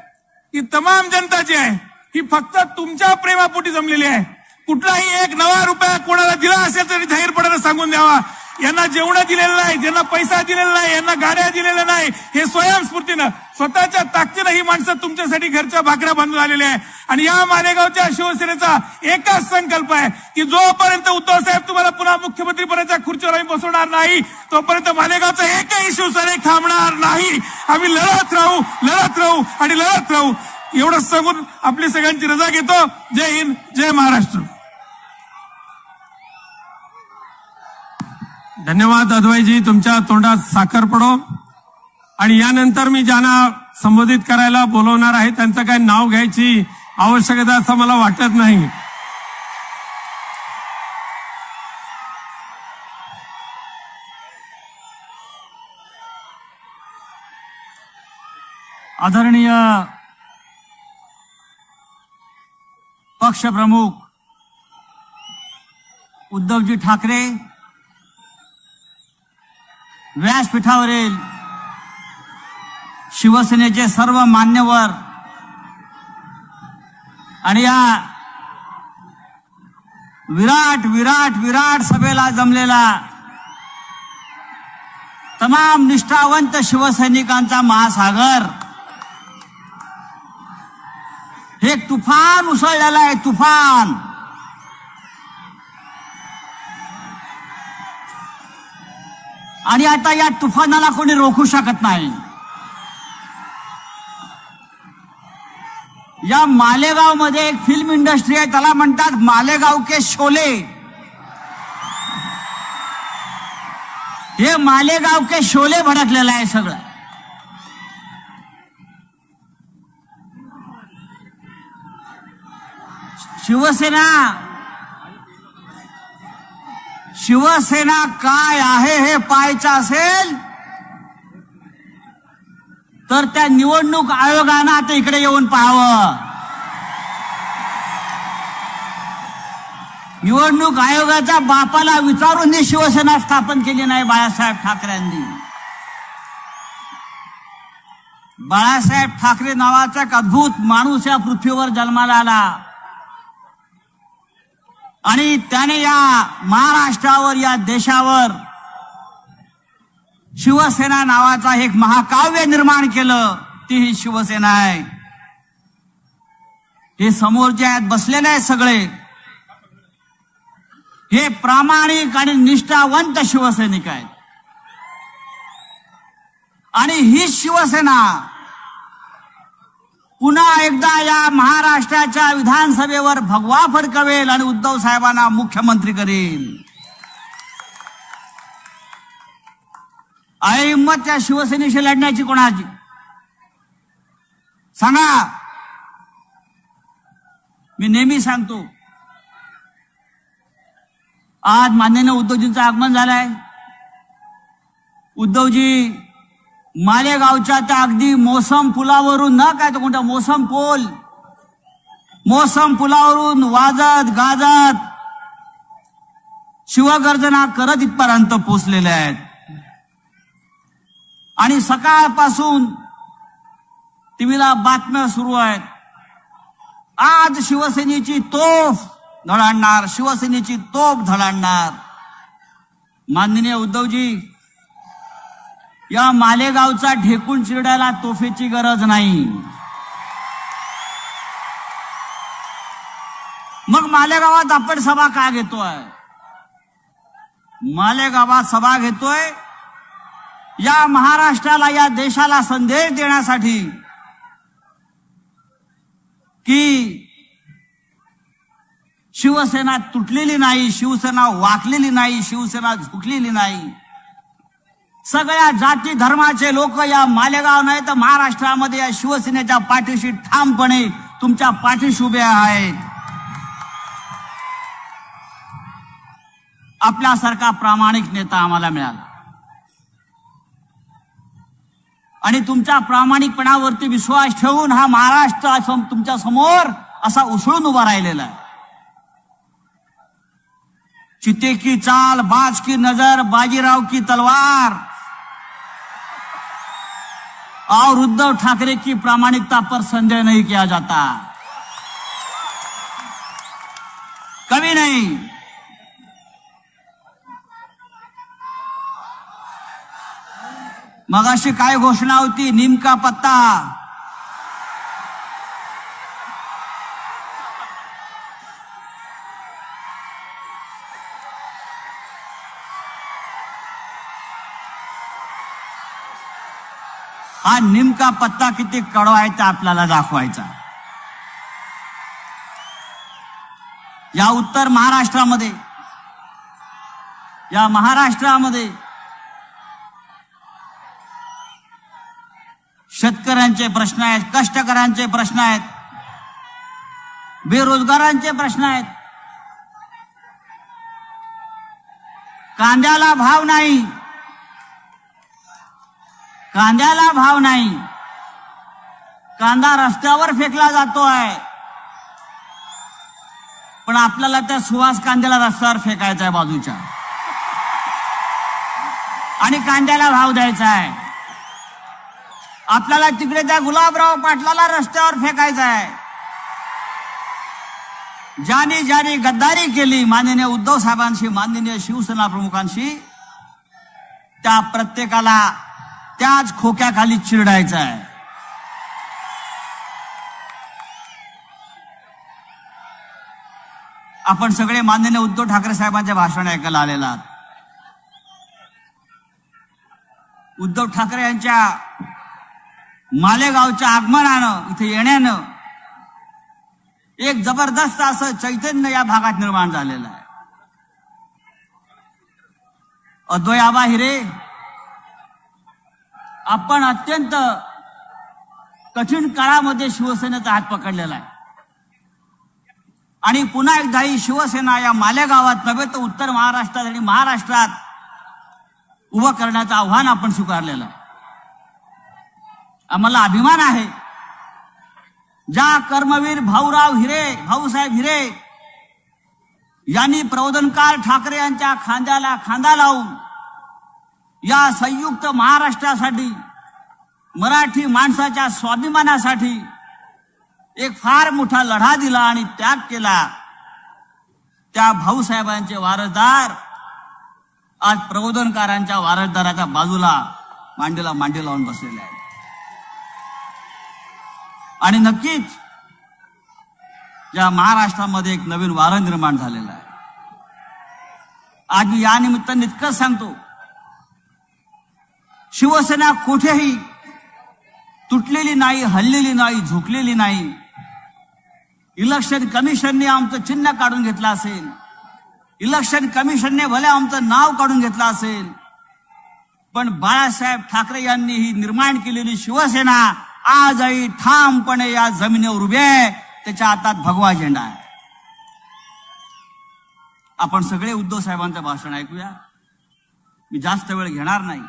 ही तमाम जनता जी आहे ही फक्त तुमच्या प्रेमापोटी जमलेली आहे. कुठलाही एक नवा रुपया कोणाला दिला असेल तरी जाहीरपणानं सांगून द्यावा. यांना जेवण दिलेलं नाही, ज्यांना पैसा दिलेला नाही, यांना गाड्या दिलेल्या नाही, हे स्वयंस्फूर्तीनं स्वतःच्या ताकदीनं ही माणसं तुमच्यासाठी घरच्या भाकऱ्या बांधून आलेले आहे. आणि या मालेगावच्या शिवसेनेचा एकच संकल्प आहे की जोपर्यंत उद्धव साहेब तुम्हाला पुन्हा मुख्यमंत्रीपदाच्या खुर्चीवर आम्ही बसवणार नाही तोपर्यंत मालेगावचा एकही शिवसैनिक थांबणार नाही. आम्ही लढत राहू आणि लढत राहू. एवढंच सांगून आपली सगळ्यांची रजा घेतो. जय हिंद, जय महाराष्ट्र.
धन्यवाद अद्वैजी, तुमच्या तोंडात साखर पडो. आणि यानंतर मी ज्यांना संबोधित करायला बोलवणार आहे त्यांचं काही नाव घ्यायची आवश्यकता असं मला वाटत नाही.
आदरणीय पक्षप्रमुख उद्धवजी ठाकरे, व्यासपीठावरील शिवसेनेचे सर्व मान्यवर आणि या विराट सभेला जमलेला तमाम निष्ठावंत शिवसैनिकांचा महासागर, हे तुफान उसळलेला आहे, तुफान. आणि आता या तुफानाला कोणी रोखू शकत नाही. या मालेगाव मध्ये एक फिल्म इंडस्ट्री आहे, त्याला म्हणतात मालेगाव के शोले. हे मालेगाव के शोले भडकलेलं आहे सगळं. शिवसेना काय आहे हे पाहायचं असेल तर त्या निवडणूक आयोगानं आता इकडे येऊन पाहावं. निवडणूक आयोगाच्या बापाला विचारून ही शिवसेना स्थापन केली नाही बाळासाहेब ठाकरेंनी. बाळासाहेब ठाकरे नावाचा एक अद्भुत माणूस या पृथ्वीवर जन्माला आला आणि त्याने या महाराष्ट्रावर, या देशावर शिवसेना नावाचा एक महाकाव्य निर्माण केलं. ती ही शिवसेना आहे. हे समोर जे आहेत बसलेले आहेत सगळे, हे प्रामाणिक आणि निष्ठावंत शिवसैनिक आहेत. आणि ही शिवसेना पुन्हा एकदा या महाराष्ट्राच्या विधानसभेवर भगवा फडकवेल आणि उद्धव साहेबांना मुख्यमंत्री करेल. आहे हिंमत त्या शिवसेनेशी लढण्याची कोणाची? सांगा. मी नेहमी सांगतो, आज माननीय उद्धवजींचं आगमन झालंय. उद्धवजी मालेगावच्या त्या अगदी मोसम पुलावरून, न काय तो कोणता मोसम पुलावरून वाजत गाजत शिवगर्जना करत इथपर्यंत पोहोचलेले आहेत. आणि सकाळपासून
टीव्हीला बातम्या सुरू आहेत. आज शिवसेनेची तोफ धडाडणार, शिवसेनेची तोफ धडाडणार. माननीय उद्धवजी, या मालेगावचा ढेकून चिरडायला तोफेची गरज नाही. मग मालेगावात आपण सभा का घेतोय? मालेगावात सभा घेतोय या महाराष्ट्राला, या देशाला संदेश देण्यासाठी की शिवसेना तुटलेली नाही, शिवसेना वाकलेली नाही, शिवसेना झुकलेली नाही. सगळ्या जाती धर्माचे लोक या मालेगाव नाही तर महाराष्ट्रामध्ये या शिवसेनेच्या पाठीशी ठामपणे तुमच्या पाठीशी उभे आहेत. आपल्यासारखा प्रामाणिक नेता आम्हाला मिळाला आणि तुमच्या प्रामाणिकपणावरती विश्वास ठेवून हा महाराष्ट्र तुमच्या समोर असा उसळून उभा राहिलेला आहे. चिते की चाल, बाज की नजर, बाजीराव की तलवार और उद्धव ठाकरे की प्रामाणिकता पर संदेह नहीं किया जाता, कभी नहीं. मगाशी काय घोषणा होती? नीम का पत्ता. हा नीम का पत्ता किती कडवा आहे ते आपल्याला दाखवायचा. या उत्तर महाराष्ट्रामध्ये, या महाराष्ट्रामध्ये शेतकऱ्यांचे प्रश्न आहेत, कष्टकऱ्यांचे प्रश्न आहेत, बेरोजगारांचे प्रश्न आहेत. कांद्याला भाव नाही, कांद्याला भाव नाही. कांदा रस्त्यावर फेकला जातोय, पण आपल्याला त्या सुहास कांद्याला रस्त्यावर फेकायचा आहे बाजूच्या, आणि कांद्याला भाव द्यायचा आहे. आपल्याला तिकडे त्या गुलाबराव पाटलाला रस्त्यावर फेकायचा आहे. ज्याने ज्याने गद्दारी केली माननीय उद्धव साहेबांशी, माननीय शिवसेना प्रमुखांशी, त्या प्रत्येकाला त्याच खोक्याखाली चिरडायचं आहे. आपण सगळे माननीय उद्धव ठाकरे साहेबांचे भाषण ऐकायला आलेला आहात. उद्धव ठाकरे यांच्या मालेगावच्या आगमनानं, इथे येण्यानं एक जबरदस्त असं चैतन्य या भागात निर्माण झालेलं आहे. अद्वै आबा हिरे, आपण अत्यंत कठीण काळामध्ये शिवसेनेचा हात पकडलेला आहे आणि पुन्हा एकदा ही शिवसेना या मालेगावात नव्हे तर उत्तर महाराष्ट्रात आणि महाराष्ट्रात उभं करण्याचं आव्हान आपण स्वीकारलेलं आहे. आम्हाला अभिमान आहे, ज्या कर्मवीर भाऊसाहेब हिरे यांनी प्रबोधनकार ठाकरे यांच्या खांद्याला खांदा लावून या संयुक्त महाराष्ट्रासाठी, मराठी माणसाच्या स्वाभिमानासाठी एक फार मोठा लढा दिला आणि त्याग केला. त्या भाऊसाहेबांचे वारसदार आज प्रबोधनकारांच्या वारसदाराच्या बाजूला मांडीला मांडी लावून बसलेले आहेत. आणि नक्कीच या महाराष्ट्रामध्ये एक नवीन वारं निर्माण झालेलं आहे. आज मी या निमित्ताने इतकंच सांगतो, शिवसेना कुठेही तुटलेली नाही, हललेली नाही, झुकलेली नाही. इलेक्शन कमिशनने आमचं चिन्ह काढून घेतलं असेल, इलेक्शन कमिशनने भले आमचं नाव काढून घेतलं असेल, पण बाळासाहेब ठाकरे यांनी ही निर्माण केलेली शिवसेना आजही ठामपणे या जमिनीवर उभी आहे. त्याच्या हातात भगवा झेंडा आहे. आपण सगळे उद्धव साहेबांचं भाषण ऐकूया. मी जास्त वेळ घेणार नाही,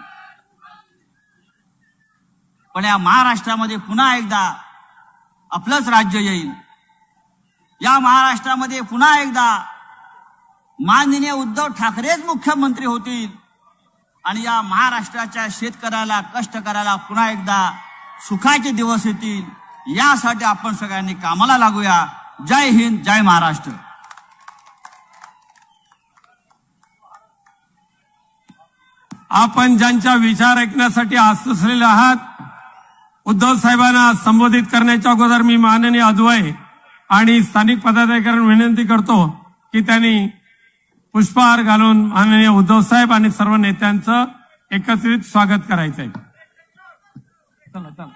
पण या महाराष्ट्रामध्ये पुन्हा एकदा आपलंच राज्य येईल. या महाराष्ट्रामध्ये पुन्हा एकदा माननीय उद्धव ठाकरेच मुख्यमंत्री होतील आणि या महाराष्ट्राच्या शेतकऱ्याला, कष्टकऱ्याला पुन्हा एकदा सुखाचे दिवस येतील यासाठी आपण सगळ्यांनी कामाला लागूया. जय हिंद, जय महाराष्ट्र.
आपण ज्यांच्या विचार ऐकण्यासाठी असलेले आहात, उद्धव साहेबांना संबोधित करण्याच्या अगोदर मी माननीय अद्वय आणि स्थानिक पदाधिकाऱ्यांना विनंती करतो की त्यांनी पुष्पहार घालून माननीय उद्धव साहेब आणि सर्व नेत्यांचं एकत्रित स्वागत करायचं आहे. चला चला.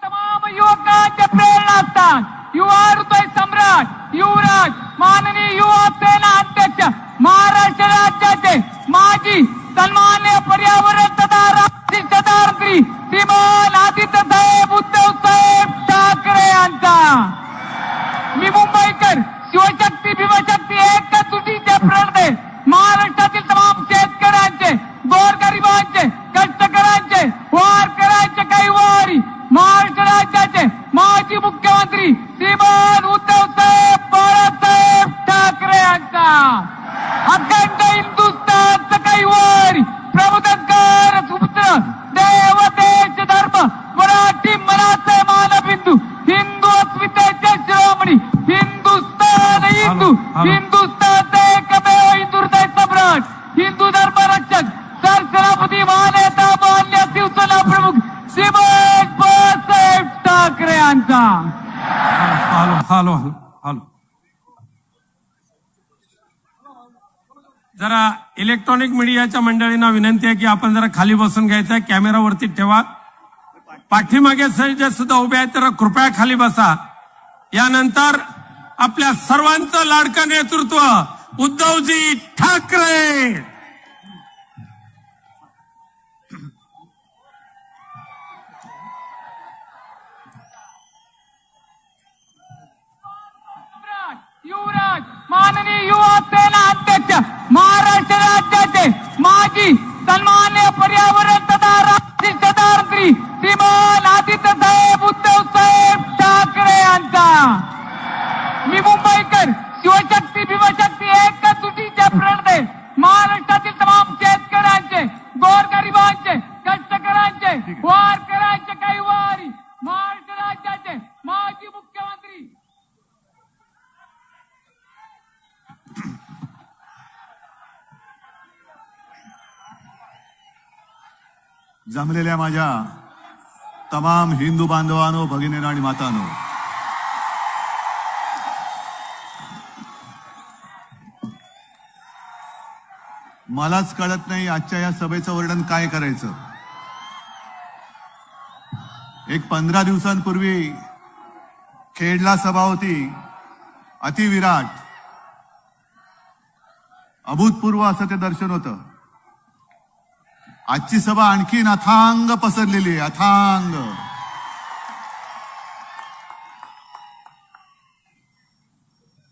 तमाम युवकांचे प्रेरणा असतात. युवा हृदय सम्राट युवराज माननीय युवा सेना अध्यक्ष महाराष्ट्र राज्याचे माजी सन्मान्य पर्यावरण तथा राष्ट्रीय श्रीमान आदित्य साहेब उद्धव साहेब ठाकरे यांचा. मी मुंबईकर शिवशक्ती भीमशक्ती एकच सुटीचे प्रणते महाराष्ट्रातील तमाम शेतकऱ्यांचे, गोरगरिबांचे, कष्टकऱ्यांचे, वारकऱ्यांचे काही वारी महाराष्ट्र राज्याचे माजी मुख्यमंत्री श्रीमान उद्धव साहेब बाळासाहेब ठाकरे यांचा. अखंड हिंदुस्थानचं काही वारी प्रबोधनकार सुपुत्र देव देश धर्म मराठी मनाचे मानबिंदू हिंदू अस्मितेचे शिरोमणी हिंदुस्थान हिंदू हिंदुस्थानचे एकमेव हिंदू हृदय सम्राट हिंदू धर्म रक्षक सरसेनापती महानेता मान्य शिवसेना प्रमुख श्रीमान बाळासाहेब ठाकरे यांचा.
Hello hello hello. जरा इलेक्ट्रॉनिक मीडियाच्या मंडळींना विनंती आहे की आपण जरा खाली बसून घ्यायचं आहे. कॅमेरावरती ठेवा. पाठीमागे जे सुद्धा उभे आहेत तर कृपया खाली बसा. यानंतर आपल्या सर्वांचं लाडकं नेतृत्व उद्धवजी ठाकरे.
युवराज माननीय युवा सेना अध्यक्ष महाराष्ट्र राज्याचे माजी सन्मान्य पर्यावरण तथा राष्ट्रीय श्रीमान आदित्य साहेब उद्धव साहेब ठाकरे यांचा. मी मुंबईकर शिवशक्ती भीमशक्ती एकच सुटीचे प्रणते महाराष्ट्रातील तमाम शेतकऱ्यांचे, गोरगरिबांचे, कष्टकऱ्यांचे, वारकऱ्यांचे काही वारी महाराष्ट्र राज्याचे माजी मुख्यमंत्री
जमलेल्या माझ्या तमाम हिंदू बांधवांनो, भगिनींनो आणि मातांनो, मलाच कळत नाही आजच्या या सभेचं वर्णन काय करायचं. एक 15 दिवसांपूर्वी खेडला सभा होती, अतिविराट, अभूतपूर्व असं ते दर्शन होतं. आजची सभा आणखीन अथांग पसरलेली आहे, अथांग.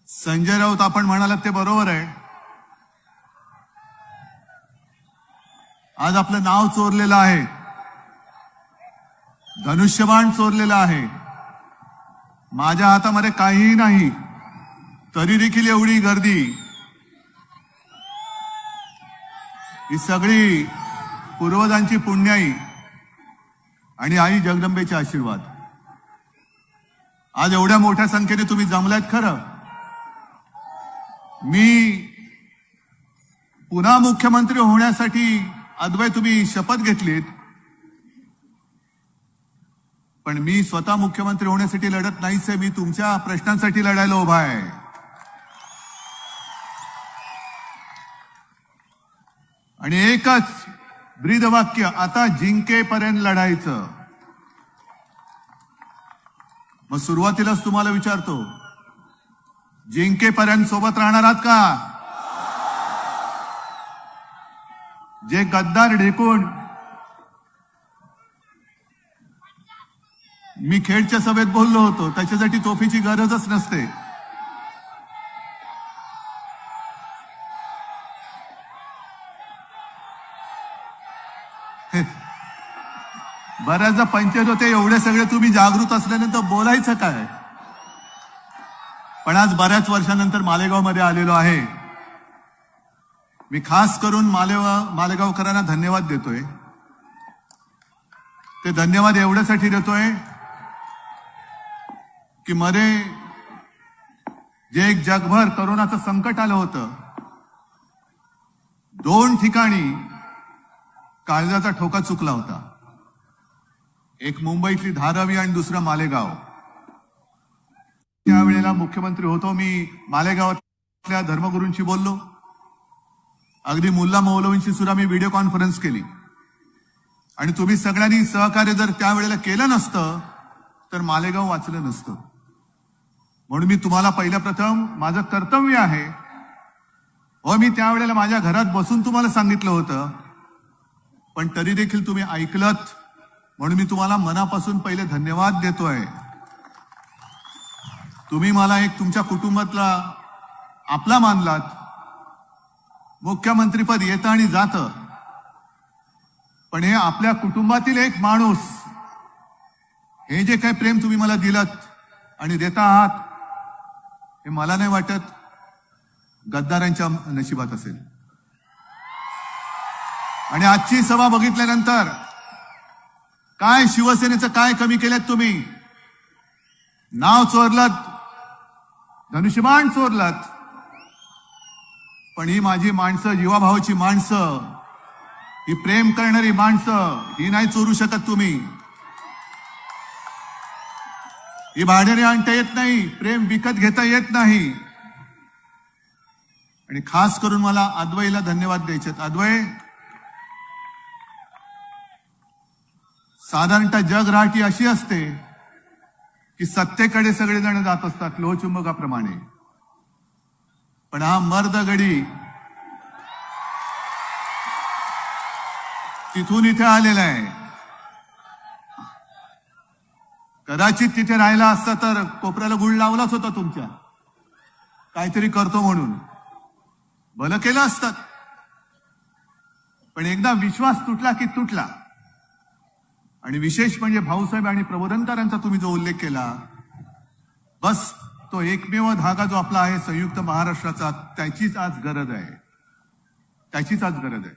संजय राऊत आपण म्हणालात ते बरोबर आहे. आज आपलं नाव चोरलेलं आहे, धनुष्यबाण चोरलेलं आहे. माझ्या हातामध्ये काहीही नाही, तरी देखील एवढी गर्दी. ही सगळी पूर्वजांची पुण्याई आणि आई जगदंबेचे आशीर्वाद. आज एवढ्या मोठ्या संख्येने तुम्ही जमलात खरं. मी पुन्हा मुख्यमंत्री होण्यासाठी अद्वै तुम्ही शपथ घेतलीत, पण मी स्वतः मुख्यमंत्री होण्यासाठी लढत नाहीच आहे. मी तुमच्या प्रश्नांसाठी लढायला उभा आहे. आणि एकच ब्रीदवाक्य, आता जिंकेपर्यंत लढायचं. मग सुरुवातीलाच तुम्हाला विचारतो, जिंकेपर्यंत सोबत राहणार आहात का? जे गद्दार ढेकून मी खेडच्या सभेत बोललो होतो, त्याच्यासाठी तोफीची गरजच नसते. बऱ्याचदा पंचायत होते, एवढे सगळे तुम्ही जागृत असल्यानंतर बोलायचं काय. पण आज बऱ्याच वर्षानंतर मालेगावमध्ये आलेलो आहे. मी खास करून मालेगावकरांना धन्यवाद देतोय. ते धन्यवाद एवढ्यासाठी देतोय की मध्ये जे एक जगभर कोरोनाचं संकट आलं होतं, 2 ठिकाणी काळजाचा ठोका चुकला होता. एक मुंबईतली धारावी आणि दुसरं मालेगाव. त्यावेळेला मुख्यमंत्री होतो मी, मालेगावातल्या धर्मगुरूंशी बोललो. अगदी मुल्ला मौलवींशी सुद्धा मी व्हिडिओ कॉन्फरन्स केली. आणि तुम्ही सगळ्यांनी सहकार्य जर त्यावेळेला केलं नसतं तर मालेगाव वाचलं नसतं. म्हणून मी तुम्हाला पहिल्या प्रथम माझं कर्तव्य आहे, मी त्यावेळेला माझ्या घरात बसून तुम्हाला सांगितलं होतं, पण तरी देखील तुम्ही ऐकलत, म्हणून मी तुम्हाला मनापासून पहिले धन्यवाद देतोय. तुम्ही मला एक तुमच्या कुटुंबातला आपला मानलात. मुख्यमंत्रीपद येतं आणि जातं, पण हे आपल्या कुटुंबातील एक माणूस, हे जे काही प्रेम तुम्ही मला दिलत आणि देता आहात, हे मला नाही वाटत गद्दारांच्या नशिबात असेल. आणि आजची सभा बघितल्यानंतर काय शिवसेनेचं काय कमी केलं तुम्ही. नाव चोरलत, धनुष्यबाण चोरलत, पण ही माझी माणसं, जीवाभावाची माणसं, ही प्रेम करणारी माणसं, ही नाही चोरू शकत तुम्ही. ही भाड्याने आणता येत नाही, प्रेम विकत घेता येत नाही. आणि खास करून मला अद्वैला धन्यवाद द्यायचे. अद्वै, साधारणतः जगराहटी अशी असते की सत्तेकडे सगळेजण जात असतात लोहचुंबकाप्रमाणे, पण हा मर्द गडी तिथून इथे आलेला आहे. कदाचित तिथे राहिला असता तर कोपऱ्याला गुळ लावलाच होता तुमच्या, काहीतरी करतो म्हणून भलं केलं असतात. पण एकदा विश्वास तुटला की तुटला. आणि विशेष म्हणजे भाऊसाहेब आणि प्रबोधनकारांचा तुम्ही जो उल्लेख केला, बस तो एकमेव धागा जो आपला आहे संयुक्त महाराष्ट्राचा, त्याचीच आज गरज आहे. त्याचीच आज गरज आहे.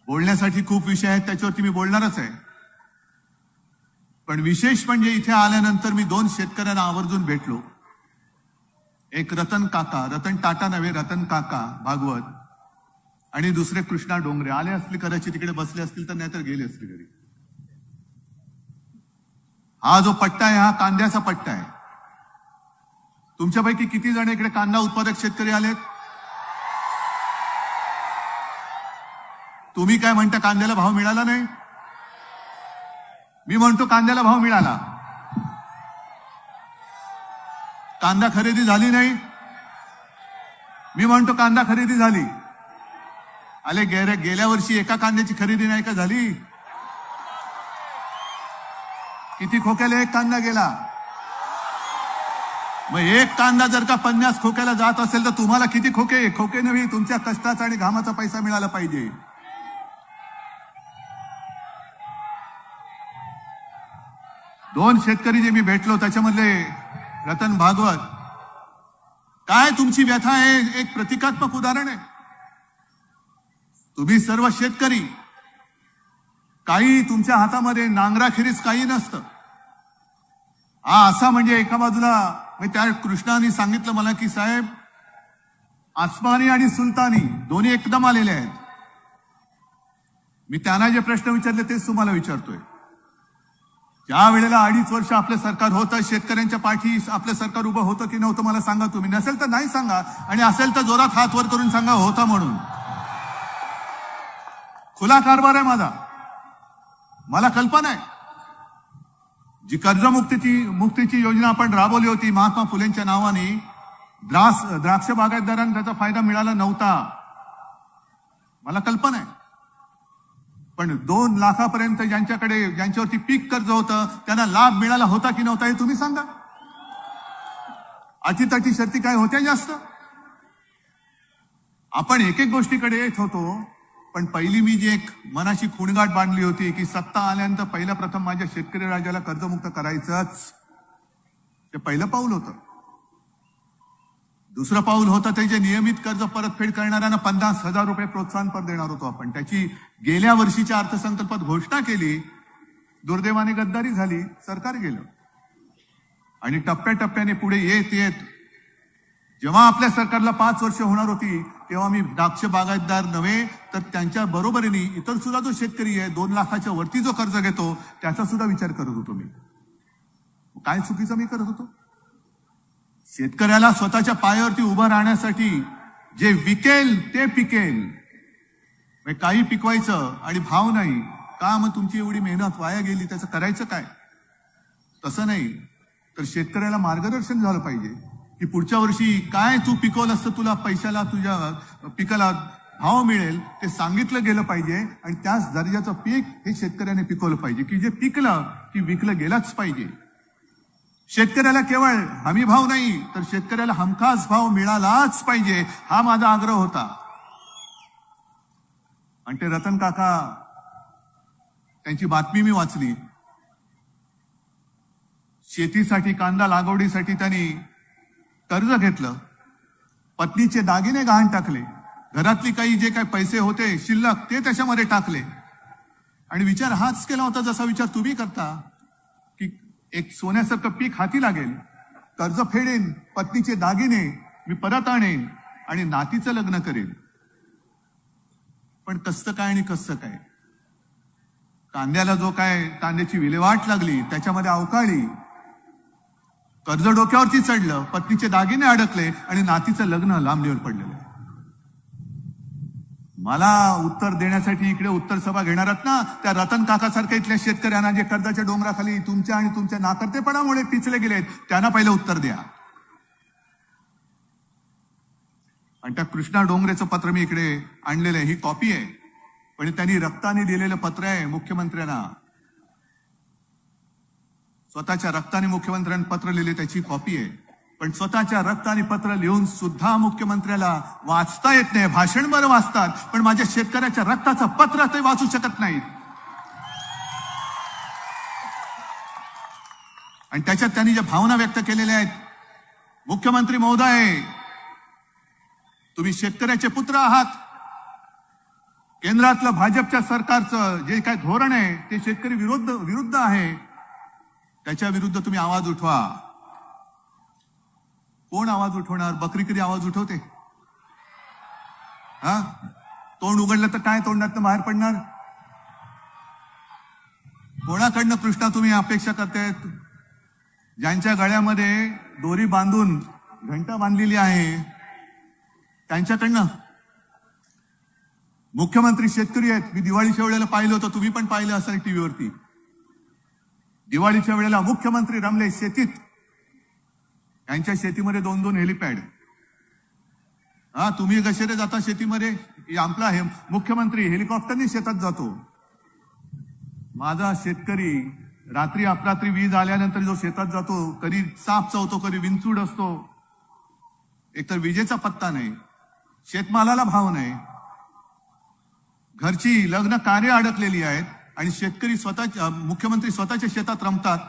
बोलण्यासाठी खूप विषय आहेत, त्याच्यावरती मी बोलणारच आहे. पण विशेष म्हणजे इथे आल्यानंतर मी 2 शेतकऱ्यांना आवर्जून भेटलो. एक रतन टाटा नव्हे, रतन काका भागवत, आणि दुसरे कृष्णा डोंगरे. आले असले कदाचित तिकडे बसले असतील तर, नाही तर गेले असले घरी. हा जो पट्टा आहे हा कांद्याचा पट्टा आहे. तुमच्यापैकी किती जण इकडे कांदा उत्पादक शेतकरी आलेत? तुम्ही काय म्हणता, कांद्याला भाव मिळाला नाही? मी म्हणतो कांद्याला भाव मिळाला. कांदा खरेदी झाली नाही? मी म्हणतो कांदा खरेदी झाली. आले गेल्या वर्षी एका कांद्याची खरेदी नाही का झाली? किती खोक्याला एक कांदा गेला? मग एक कांदा जर का 50 खोक्याला जात असेल तर तुम्हाला किती खोके नव्हे, तुमच्या कष्टाचा आणि घामाचा पैसा मिळाला पाहिजे. दोन शेतकरी जे मी भेटलो त्याच्यामधले रतन भागवत, काय तुमची व्यथा आहे, एक प्रतिकात्मक उदाहरण आहे. तुम्ही सर्व शेतकरी, काही तुमच्या हातामध्ये नांगराखेरीज काही नसतं. हा असा म्हणजे एका बाजूला त्या कृष्णाने सांगितलं मला की साहेब, आसमानी आणि सुलतानी दोन्ही एकदम आलेले आहेत. मी त्यांना जे प्रश्न विचारले तेच तुम्हाला विचारतोय. ज्या वेळेला 2.5 वर्ष आपलं सरकार होतं, शेतकऱ्यांच्या पाठी आपलं सरकार उभं होतं की नव्हतं मला सांगा तुम्ही. नसेल तर नाही सांगा, आणि असेल तर जोरात हात वर करून सांगा होता म्हणून. खुला कारभार आहे माझा. मला कल्पना आहे जी कर्जमुक्तीची योजना आपण राबवली होती महात्मा फुलेंच्या नावाने, द्राक्ष बागायतदारांना त्याचा फायदा मिळाला नव्हता. मला कल्पना आहे. पण 2 लाखापर्यंत ज्यांच्यावरती पीक कर्ज होतं त्यांना लाभ मिळाला होता की नव्हता हे तुम्ही सांगा. अटीतटी शर्ती काय होत्या जास्त? आपण एक एक गोष्टीकडे येत होतो, पण पहिली मी जी एक मनाची खुणगाठ बांधली होती की सत्ता आल्यानंतर पहिलं प्रथम माझ्या शेतकरी राजाला कर्जमुक्त करायचंच, ते पहिलं पाऊल होतं. दुसरं पाऊल होतं ते जे नियमित कर्ज परतफेड करणाऱ्यांना 50,000 रुपये प्रोत्साहनपर देणार होतो आपण. त्याची गेल्या वर्षीच्या अर्थसंकल्पात घोषणा केली, दुर्दैवाने गद्दारी झाली, सरकार गेलं. आणि टप्प्याटप्प्याने पुढे येत येत जेव्हा आपल्या सरकारला 5 वर्ष होणार होती तेव्हा मी द्राक्ष बागायतदार नव्हे तर त्यांच्या बरोबरीने इतर सुद्धा जो शेतकरी आहे 2 लाखाच्या वरती जो कर्ज घेतो त्याचा सुद्धा विचार करत होतो मी. काय चुकीचं मी करत होतो? शेतकऱ्याला स्वतःच्या पायावरती उभं राहण्यासाठी जे विकेल ते पिकेल, काही पिकवायचं आणि भाव नाही का, मग तुमची एवढी मेहनत वाया गेली, त्याचं करायचं काय? तसं नाही तर शेतकऱ्याला मार्गदर्शन झालं पाहिजे की पुढच्या वर्षी काय तू पिकवलं असतं, तुला पैशाला तुझ्या पिकाला भाव मिळेल ते सांगितलं गेलं पाहिजे. आणि त्याच दर्जाचं पीक हे शेतकऱ्याने पिकवलं पाहिजे की जे पिकलं की विकलं गेलंच पाहिजे. शेतकऱ्याला केवळ हमी भाव नाही तर शेतकऱ्याला हमखास भाव मिळालाच पाहिजे, हा माझा आग्रह होता. आणि ते रतन काका त्यांची बातमी मी वाचली. शेतीसाठी, कांदा लागवडीसाठी त्यांनी कर्ज घेतलं, पत्नीचे दागिने गहाण टाकले, घरातली काही जे काही पैसे होते शिल्लक ते त्याच्यामध्ये टाकले. आणि विचार हाच केला होता जसा विचार तुम्ही करता की एक सोन्यासारखं पीक हाती लागेल, कर्ज फेडेन, पत्नीचे दागिने मी परत आणेन आणि नातीचं लग्न करेन. पण कसं काय आणि कसं काय, कांद्याला जो काय कांद्याची विल्हेवाट लागली त्याच्यामध्ये अवकाळी, कर्ज डोक्यावरती चढलं, पत्नीचे दागिने अडकले आणि नातीचं लग्न लांबणीवर पडलेलं. मला उत्तर देण्यासाठी इकडे उत्तर सभा घेणार आहात ना त्या रतन काकासारख्या इथल्या शेतकऱ्यांना जे कर्जाच्या डोंगराखाली तुमच्या आणि तुमच्या नाकर्तेपणामुळे पिचले गेलेत त्यांना पहिलं उत्तर द्या. आणि त्या कृष्णा डोंगरेचं पत्र मी इकडे आणलेलं आहे, ही कॉपी आहे, पण त्यांनी रक्ताने दिलेलं पत्र आहे मुख्यमंत्र्यांना. स्वतःच्या रक्ताने मुख्यमंत्र्यांनी पत्र लिहिले, त्याची कॉपी आहे. पण स्वतःच्या रक्ताने पत्र लिहून सुद्धा मुख्यमंत्र्याला वाचता येत नाही. भाषण बरं वाचतात पण माझ्या शेतकऱ्याच्या रक्ताचं पत्र ते वाचू शकत नाहीत. आणि त्याच्यात त्यांनी ज्या भावना व्यक्त केलेल्या आहेत, मुख्यमंत्री महोदय तुम्ही शेतकऱ्याचे पुत्र आहात, केंद्रातलं भाजपच्या सरकारचं जे काय धोरण आहे ते शेतकरी विरुद्ध आहे, त्याच्या विरुद्ध तुम्ही आवाज उठवा. कोण आवाज उठवणार? बकरी आवाज उठवते? हा, तोंड उघडलं तर काय तोंडातनं बाहेर पडणार? कोणाकडनं कृष्णा तुम्ही अपेक्षा करतायत? ज्यांच्या गळ्यामध्ये दोरी बांधून घंटा बांधलेली आहे त्यांच्याकडनं? मुख्यमंत्री शेतकरी आहेत. मी दिवाळीच्या वेळेला पाहिलं होतं, तुम्ही पण पाहिलं असेल टीव्हीवरती. दिवाळीच्या वेळेला मुख्यमंत्री रमले शेतीत, यांच्या शेतीमध्ये 2-2 हेलिपॅड. हा, तुम्ही कशाने जाता शेतीमध्ये? आपला हे मुख्यमंत्री हेलिकॉप्टरने शेतात जातो. माझा शेतकरी रात्री अपरात्री वीज आल्यानंतर जो शेतात जातो, कधी साप चावतो, कधी विंचूड असतो. एकतर विजेचा पत्ता नाही, शेतमालाला भाव नाही, घरची लग्न कार्य अडकलेली आहेत आणि शेतकरी मुख्यमंत्री स्वतःच्या शेतात रमतात.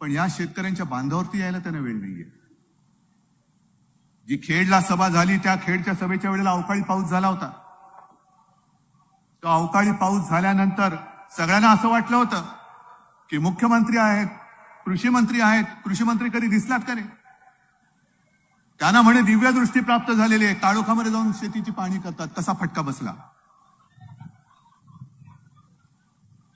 पण या शेतकऱ्यांच्या बांधावरती यायला त्यांना वेळ नाहीये. जी खेडला सभा झाली त्या खेडच्या सभेच्या वेळेला अवकाळी पाऊस झाला होता. तो अवकाळी पाऊस झाल्यानंतर सगळ्यांना असं वाटलं होतं की मुख्यमंत्री आहेत, कृषी मंत्री आहेत, कृषी मंत्री कधी दिसलात का रे? त्यांना म्हणे दिव्य दृष्टी प्राप्त झालेली आहे, काळोखामध्ये जाऊन शेतीची पाहणी करतात. कसा फटका बसला,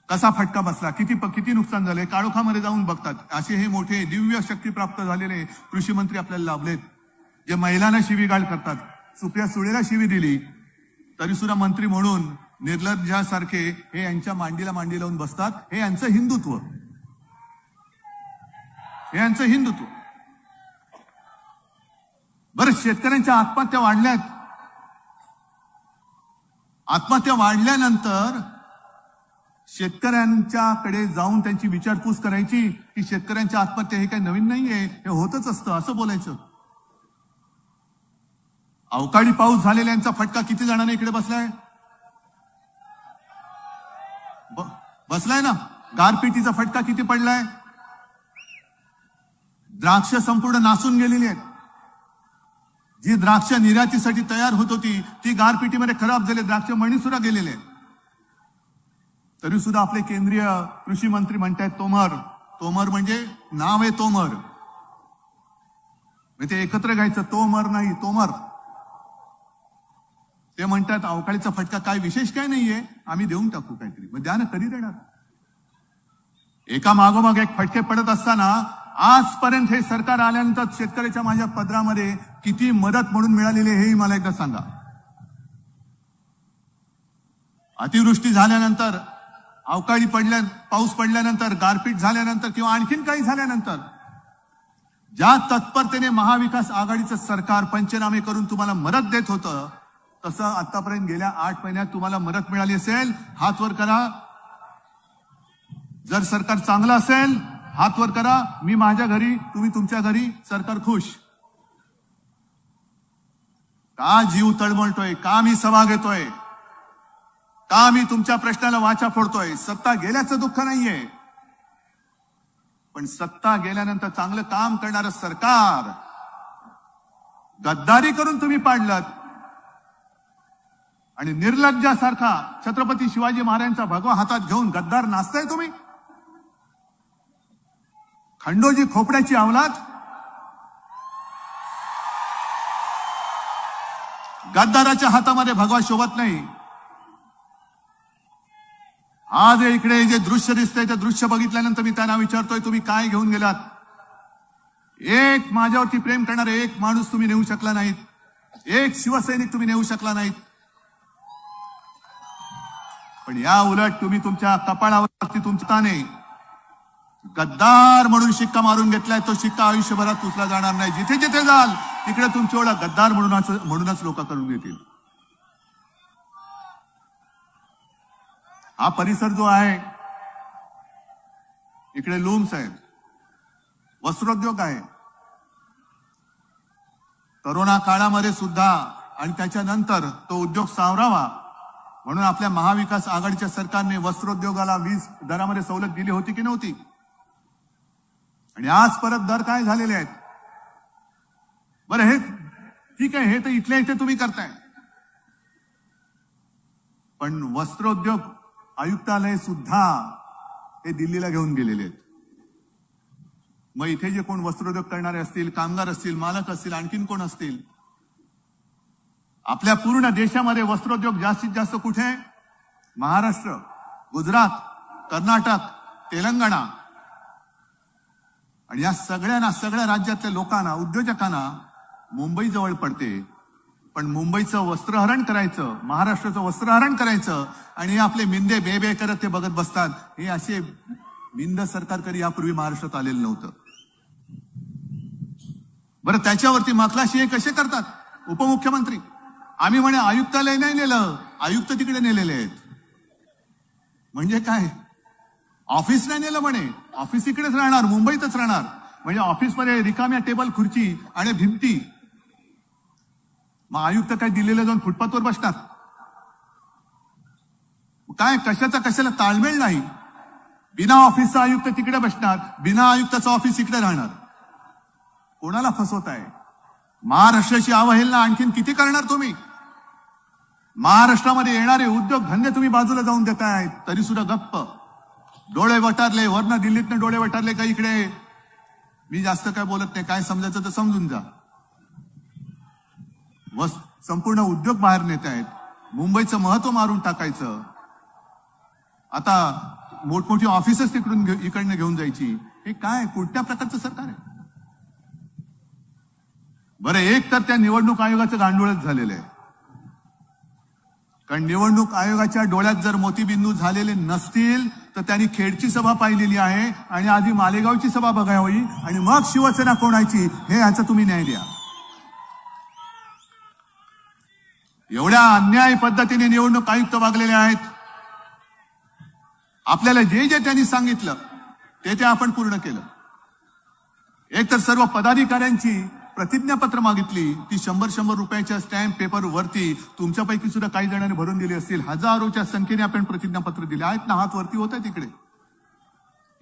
कसा फटका बसला, किती नुकसान झाले, काळोखामध्ये जाऊन बघतात. असे हे मोठे दिव्य शक्ती प्राप्त झालेले कृषी मंत्री आपल्याला लाभलेत, जे महिलांना शिवीगाळ करतात. सुप्रिया सुळेला शिवी दिली तरी सुद्धा मंत्री म्हणून निर्लज्जासारखे हे यांच्या मांडीला मांडी लावून बसतात. हे यांचं हिंदुत्व, हे यांचं हिंदुत्व. बरं, शेतकऱ्यांच्या आत्महत्या वाढल्यात. आत्महत्या वाढल्यानंतर शेतकऱ्यांच्याकडे जाऊन त्यांची विचारपूस करायची की शेतकऱ्यांच्या आत्महत्या हे काही नवीन नाहीये, हे होतच असतं असं बोलायचं. अवकाळी पाऊस झालेल्यांचा फटका किती जणांना इकडे बसलाय? बसलाय ना. गारपिटीचा फटका किती पडलाय? द्राक्ष संपूर्ण नासून गेलेली आहेत. जी द्राक्ष निर्यातीसाठी तयार होत होती ती गारपिटीमध्ये खराब झाले, द्राक्ष मणी सुद्धा गेलेले आहेत. तरी सुद्धा आपले केंद्रीय कृषी मंत्री म्हणतायत तोमर म्हणजे नाव आहे तोमर, ते एकत्र घ्यायचं, तोमर नाही तोमर. ते म्हणतात अवकाळीचा फटका काय विशेष काय नाहीये, आम्ही देऊन टाकू काहीतरी. मग द्या ना, कधी देणार? एका मागोमाग एक फटके पडत असताना आजपर्यंत हे सरकार आल्यानंतर शेतकऱ्याच्या माझ्या पदरामध्ये किती मदत म्हणून मिळालेली हेही मला एकदा सांगा. अतिवृष्टी झाल्यानंतर, अवकाळी पाऊस पडल्यानंतर, गारपीट झाल्यानंतर किंवा आणखीन काही झाल्यानंतर ज्या तत्परतेने महाविकास आघाडीचं सरकार पंचनामे करून तुम्हाला मदत देत होतं, तसं आतापर्यंत गेल्या 8 महिन्यात तुम्हाला मदत मिळाली असेल, हात वर करा. जर सरकार चांगलं असेल हात वर करा. मी माझ्या घरी, तुम्ही तुमच्या घरी, सरकार खुश. का जीव तळमळतोय? का मी सभा घेतोय? का मी तुमच्या प्रश्नाला वाचा फोडतोय? सत्ता गेल्याचं दुःख नाहीये, पण सत्ता गेल्यानंतर चांगलं काम करणारं सरकार गद्दारी करून तुम्ही पाडलं आणि निर्लज्जासारखा छत्रपती शिवाजी महाराजांचा भगवा हातात घेऊन गद्दार नाचताय तुम्ही. खंडोजी खोपड्याची अवलाद, गद्दाराच्या हातामध्ये भगवा शोभत नाही. आज इकडे जे दृश्य दिसतंय ते दृश्य बघितल्यानंतर मी त्यांना विचारतोय, तुम्ही काय घेऊन गेलात? एक माझ्यावरती प्रेम करणारे एक माणूस तुम्ही नेऊ शकला नाहीत, एक शिवसैनिक तुम्ही नेऊ शकला नाहीत. पण या उलट तुम्ही तुमच्या कपाळावरती तुमच्याने गद्दार म्हणून शिक्का मारून घेतलाय. तो शिक्का आयुष्यभरात पुसला जाणार नाही. जिथे जिथे जाल तिकडे तुमची ओळख गद्दार म्हणूनच लोक करून घेतील. हा परिसर जो आहे, इकडे लूम्स आहेत, वस्त्रोद्योग आहे. करोना काळामध्ये सुद्धा आणि त्याच्यानंतर तो उद्योग सावरावा म्हणून आपल्या महाविकास आघाडीच्या सरकारने वस्त्रोद्योगाला 20 दरामध्ये सवलत दिली होती की नव्हती? आणि आज परत दर काय झालेले आहेत? बरं, हे ठीक आहे, हे तर इथल्या इथे तुम्ही करताय, पण वस्त्रोद्योग आयुक्तालय सुद्धा हे दिल्लीला घेऊन गेलेले आहेत. मग इथे जे कोण वस्त्रोद्योग करणारे असतील, कामगार असतील, मालक असतील, आणखीन कोण असतील, आपल्या पूर्ण देशामध्ये वस्त्रोद्योग जास्तीत जास्त कुठे आहे? महाराष्ट्र, गुजरात, कर्नाटक, तेलंगणा. आणि या सगळ्या राज्यातल्या लोकांना, उद्योजकांना मुंबई जवळ पडते, पण मुंबईचं वस्त्रहरण करायचं, महाराष्ट्राचं वस्त्रहरण करायचं आणि आपले मिंदे बे करत ते बघत बसतात. हे असे मिंद सरकार कधी यापूर्वी महाराष्ट्रात आलेलं नव्हतं. बरं, त्याच्यावरती मखलाशी हे कसे करतात उपमुख्यमंत्री? आम्ही म्हणे आयुक्तालय नाही नेलं, आयुक्त तिकडे नेलेले आहेत. म्हणजे काय? ऑफिस नाही नेलं म्हणे, ऑफिस इकडेच राहणार, मुंबईतच राहणार. म्हणजे ऑफिसमध्ये रिकाम्या टेबल, खुर्ची आणि भिंती. मग आयुक्त काय दिल्लीला जाऊन फुटपाथवर बसणार? काय कशाला ताळमेळ नाही. बिना ऑफिसचा आयुक्त तिकडे बसणार, बिना आयुक्ताचं ऑफिस इकडे राहणार. कोणाला फसवताय? महाराष्ट्राची अवहेलना आणखीन किती करणार तुम्ही? महाराष्ट्रामध्ये येणारे उद्योग धंदे तुम्ही बाजूला जाऊन देताय, तरी सुद्धा गप्प. डोळे वटारले, वरनं दिल्लीतनं डोळे वटारले का इकडे. मी जास्त काय बोलत नाही, काय समजायचं तर समजून जा. संपूर्ण उद्योग बाहेर नेत आहेत, मुंबईचं महत्व मारून टाकायचं. आता मोठमोठी ऑफिसच इकडनं घेऊन जायची. हे काय, कुठल्या प्रकारचं सरकार आहे? बरं, एक तर त्या निवडणूक आयोगाचं गांडोळच झालेलं आहे. कारण निवडणूक आयोगाच्या डोळ्यात जर मोतीबिंदू झालेले नसतील तर त्यांनी खेडची सभा पाहिलेली आहे आणि आधी मालेगावची सभा बघावी आणि मग शिवसेना कोणाची हे ह्याचा तुम्ही न्याय द्या. एवढ्या अन्याय पद्धतीने निवडणूक आयुक्त वागलेले आहेत. आपल्याला जे जे त्यांनी सांगितलं ते आपण पूर्ण केलं. एक तर सर्व पदाधिकाऱ्यांची प्रतिज्ञापत्र मागितली, ती 100 रुपयाच्या स्टॅम्प पेपर वरती तुमच्यापैकी सुद्धा काही जणांनी भरून दिली असतील. हजारोच्या संख्येने आपण प्रतिज्ञापत्र दिले आहेत ना, हात वरती होत आहे तिकडे.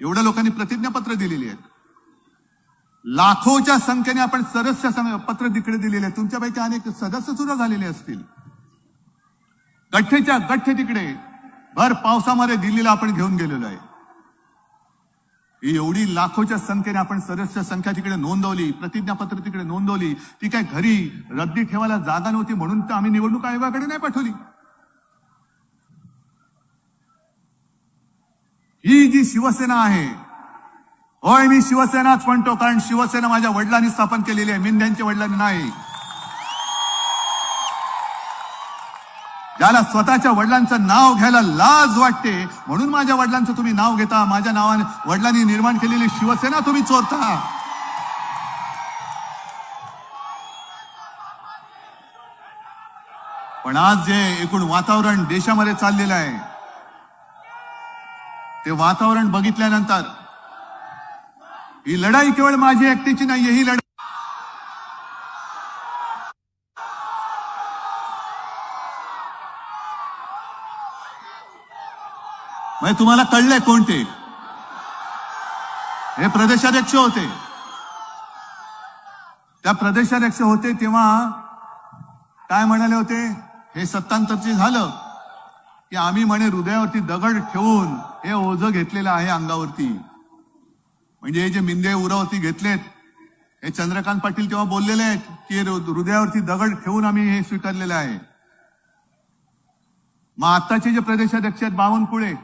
एवढ्या लोकांनी प्रतिज्ञापत्र दिलेली आहेत. लाखोच्या संख्येने आपण सदस्य पत्र तिकडे दिलेले आहेत. तुमच्यापैकी अनेक सदस्य सुद्धा झालेले असतील. गठ्ठेच्या गठ्ठे तिकडे भर पावसामध्ये दिल्लीला आपण घेऊन गेलेलो आहे. ही एवढी लाखोच्या संख्येने आपण सदस्य संख्या तिकडे नोंदवली, प्रतिज्ञापत्र तिकडे नोंदवली. ती काय घरी रद्दी ठेवायला जागा नव्हती म्हणून तर आम्ही निवडणूक आयोगाकडे नाही पाठवली. ही जी शिवसेना आहे, होय मी शिवसेनाच म्हणतो, कारण शिवसेना माझ्या वडिलांनी स्थापन केलेली आहे, मिंद्यांच्या वडिलांनी नाही. ज्याला स्वतःच्या वडिलांचं नाव घ्यायला लाज वाटते म्हणून माझ्या वडिलांचं तुम्ही नाव घेता. माझ्या नावाने वडिलांनी निर्माण केलेली शिवसेना तुम्ही चोरता. पण आज जे एकूण वातावरण देशामध्ये चाललेलं आहे, ते वातावरण बघितल्यानंतर ही लढाई केवळ माझी एकटीची नाहीये. ही लढाई म्हणजे तुम्हाला कळलंय कोणते? हे प्रदेशाध्यक्ष होते. त्या प्रदेशाध्यक्ष होते तेव्हा काय म्हणाले होते? हे सत्तांतरचे झालं की आम्ही म्हणे हृदयावरती दगड ठेवून हे ओझं घेतलेलं आहे अंगावरती. म्हणजे हे जे मिंदे उरावरती घेतलेत, हे चंद्रकांत पाटील तेव्हा बोललेले आहेत की हृदयावरती दगड ठेवून आम्ही हे स्वीकारलेलं आहे. मग आताचे जे प्रदेशाध्यक्ष आहेत बावनकुळे,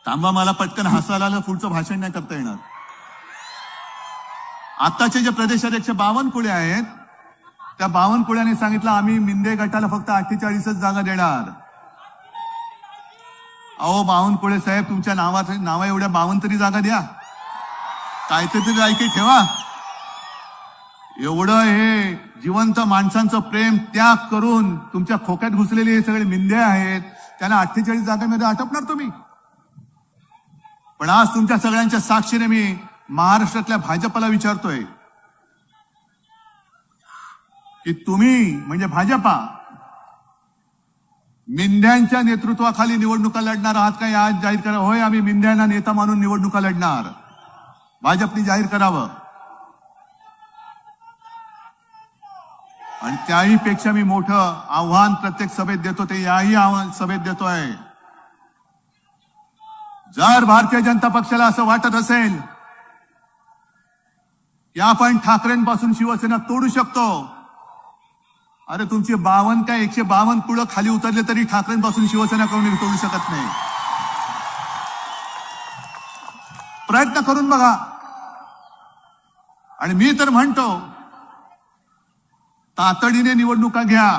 थांबा मला पटकन हसायला आलं, पुढचं भाषण नाही करता येणार. आताचे जे प्रदेशाध्यक्ष बावनकुळे आहेत, त्या बावनकुळ्याने सांगितलं आम्ही मिंदे गटाला फक्त 48च जागा देणार. अहो बावनकुळे साहेब, तुमच्या नावा एवढ्या 52 तरी जागा द्या, काय तरी ऐकी ठेवा. एवढं हे जिवंत माणसांचं प्रेम त्याग करून तुमच्या खोक्यात घुसलेले हे सगळे मिंदे आहेत, त्यांना 48 जागांमध्ये आटपणार तुम्ही. पण आज तुमच्या सगळ्यांच्या साक्षीने मी महाराष्ट्रातल्या भाजपला विचारतोय की तुम्ही म्हणजे भाजपा मिंद्यांच्या नेतृत्वाखाली निवडणुका लढणार आहात का? आज जाहीर करा. होय, आम्ही मिंद्यांना नेता मानून निवडणुका लढणार. भाजपने जाहीर करावं. आणि त्याही पेक्षा मी मोठं आव्हान प्रत्येक सभेत देतो, ते याही आव्हान सभेत देतोय. जर भारतीय जनता पक्षाला असं वाटत असेल की आपण ठाकरेंपासून शिवसेना तोडू शकतो, अरे तुमची 52 काय 152 कुळं खाली उतरले तरी ठाकरेंपासून शिवसेना कोणी तोडू शकत नाही. प्रयत्न करून बघा. आणि मी तर म्हणतो तातडीने निवडणुका घ्या.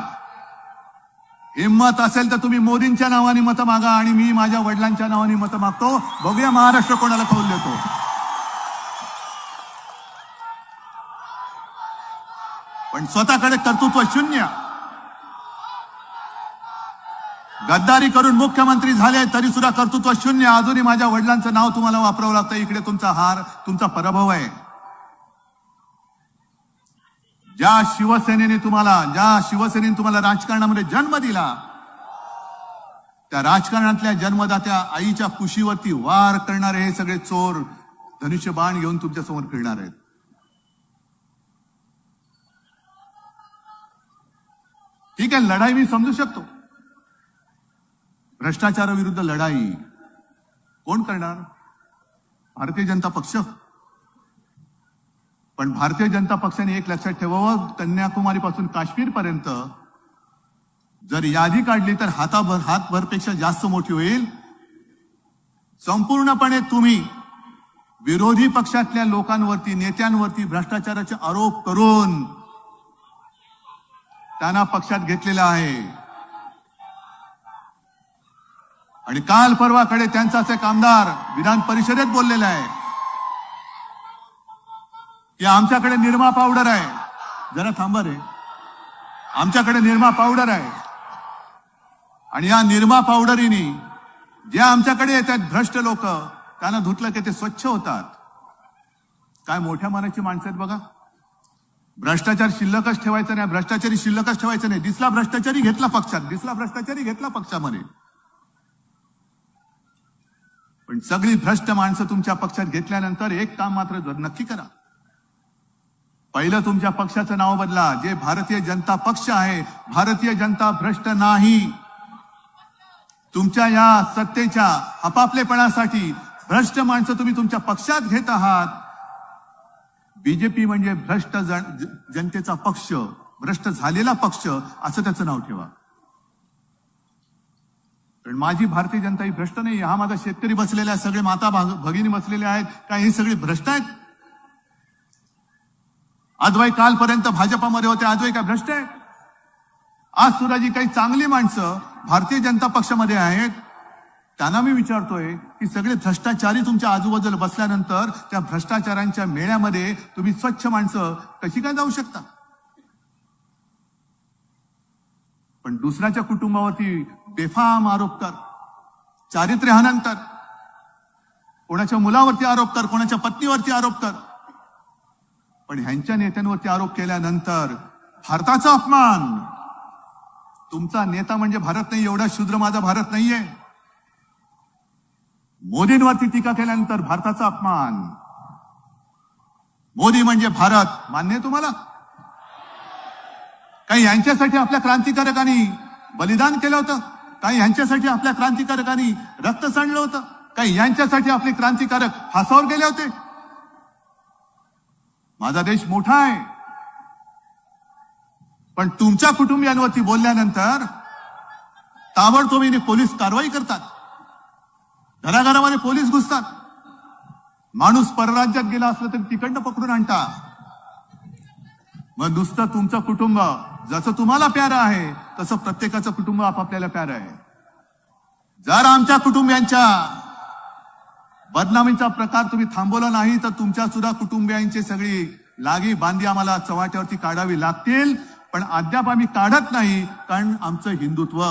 हिम्मत असेल तर तुम्ही मोदींच्या नावाने मतं मागा आणि मी माझ्या वडिलांच्या नावाने मतं मागतो. बघूया महाराष्ट्र कोणाला कौल देतो. पण स्वतःकडे कर्तृत्व शून्य, गद्दारी करून मुख्यमंत्री झाले तरी सुद्धा कर्तृत्व शून्य. अजूनही माझ्या वडिलांचं नाव तुम्हाला वापरावं लागतं. इकडे तुमचा हार, तुमचा पराभव आहे. ज्या शिवसेनेने तुम्हाला राजकारणामध्ये जन्म दिला, त्या राजकारणातल्या जन्मदात्या आईच्या कुशीवरती वार करणारे हे सगळे चोर धनुष्यबाण घेऊन तुमच्या समोर फिरणार आहेत. ठीक आहे, लढाई मी समजू शकतो. भ्रष्टाचाराविरुद्ध लढाई कोण करणार? भारतीय जनता पक्ष. पण भारतीय जनता पक्षाने एक लक्षात ठेवावं, कन्याकुमारीपासून काश्मीरपर्यंत जर यादी काढली तर हातभरपेक्षा जास्त मोठी होईल. संपूर्णपणे तुम्ही विरोधी पक्षातल्या लोकांवरती, नेत्यांवरती भ्रष्टाचाराचे आरोप करून त्यांना पक्षात घेतलेला आहे. आणि काल परवाकडे त्यांचाच एक आमदार विधान परिषदेत बोललेला आहे की आमच्याकडे निरमा पावडर आहे. जरा थांबा रे. आमच्याकडे निरमा पावडर आहे आणि या निरमा पावडरीने जे आमच्याकडे येतात भ्रष्ट लोक, त्यांना धुतलं की ते स्वच्छ होतात. काय मोठ्या मनाची माणसं आहेत बघा. भ्रष्टाचार शिल्लकच ठेवायचं नाही, भ्रष्टाचारी शिल्लकच ठेवायचं नाही. दिसला भ्रष्टाचारी घेतला पक्षात, दिसला भ्रष्टाचारी घेतला पक्षामध्ये. पण सगळी भ्रष्ट माणसं तुमच्या पक्षात घेतल्यानंतर एक काम मात्र नक्की करा. पहिलं तुमच्या पक्षाचं नाव बदला. जे भारतीय जनता पक्ष आहे, भारतीय जनता भ्रष्ट नाही. तुमच्या या सत्तेच्या आपापलेपणासाठी भ्रष्ट माणसं तुम्ही तुमच्या पक्षात घेत आहात. बीजेपी म्हणजे भ्रष्ट जनतेचा पक्ष, भ्रष्ट झालेला पक्ष असं त्याचं नाव ठेवा. पण माझी भारतीय जनता ही भ्रष्ट नाही. हा माझा शेतकरी बसलेला आहे, सगळे माता भगिनी बसलेले आहेत, काय हे सगळे भ्रष्ट आहेत? आजवाई कालपर्यंत भाजपामध्ये होते, आजवाई काय भ्रष्ट आहे? आज सुद्धा जी काही चांगली माणसं भारतीय जनता पक्षामध्ये आहेत, त्यांना मी विचारतोय की सगळे भ्रष्टाचारी तुमच्या आजूबाजूला बसल्यानंतर त्या भ्रष्टाचारांच्या मेळ्यामध्ये तुम्ही स्वच्छ माणसं कशी काय जाऊ शकता? पण दुसऱ्याच्या कुटुंबावरती बेफाम आरोप कर, चारित्र्य हनन कर, कोणाच्या मुलावरती आरोप कर, कोणाच्या पत्नीवरती आरोप कर. पण ह्यांच्या नेत्यांवरती आरोप केल्यानंतर भारताचा अपमान. तुमचा नेता म्हणजे भारत नाही, एवढा शूद्र माझा भारत नाहीये. मोदींवरती टीका केल्यानंतर भारताचा अपमान. मोदी म्हणजे भारत मान्य आहे तुम्हाला? काही यांच्यासाठी आपल्या क्रांतिकारकांनी बलिदान केलं होतं, काही यांच्यासाठी आपल्या क्रांतिकारकांनी रक्त सांडलं होतं, काही यांच्यासाठी आपले क्रांतिकारक फासावर गेले होते. माझा देश मोठा आहे, पण तुमच्या कुटुंबियांवरती बोलल्यानंतर ताबडतोबीने पोलीस कारवाई करतात, घराघरामध्ये पोलीस घुसतात. माणूस परराज्यात गेला असला तरी तिकडनं पकडून आणता. मग नुसतं तुमचं कुटुंब जसं तुम्हाला प्यारं आहे तसं प्रत्येकाचं कुटुंब आपापल्याला प्यारं आहे. जर आमच्या कुटुंबियांच्या बदनामीचा प्रकार तुम्ही थांबवला नाही तर तुमच्या सुद्धा कुटुंबियांची सगळी लागी बांधी आम्हाला चव्हाट्यावरती काढावी लागतील. पण अद्याप आम्ही काढत नाही, कारण आमचं हिंदुत्व,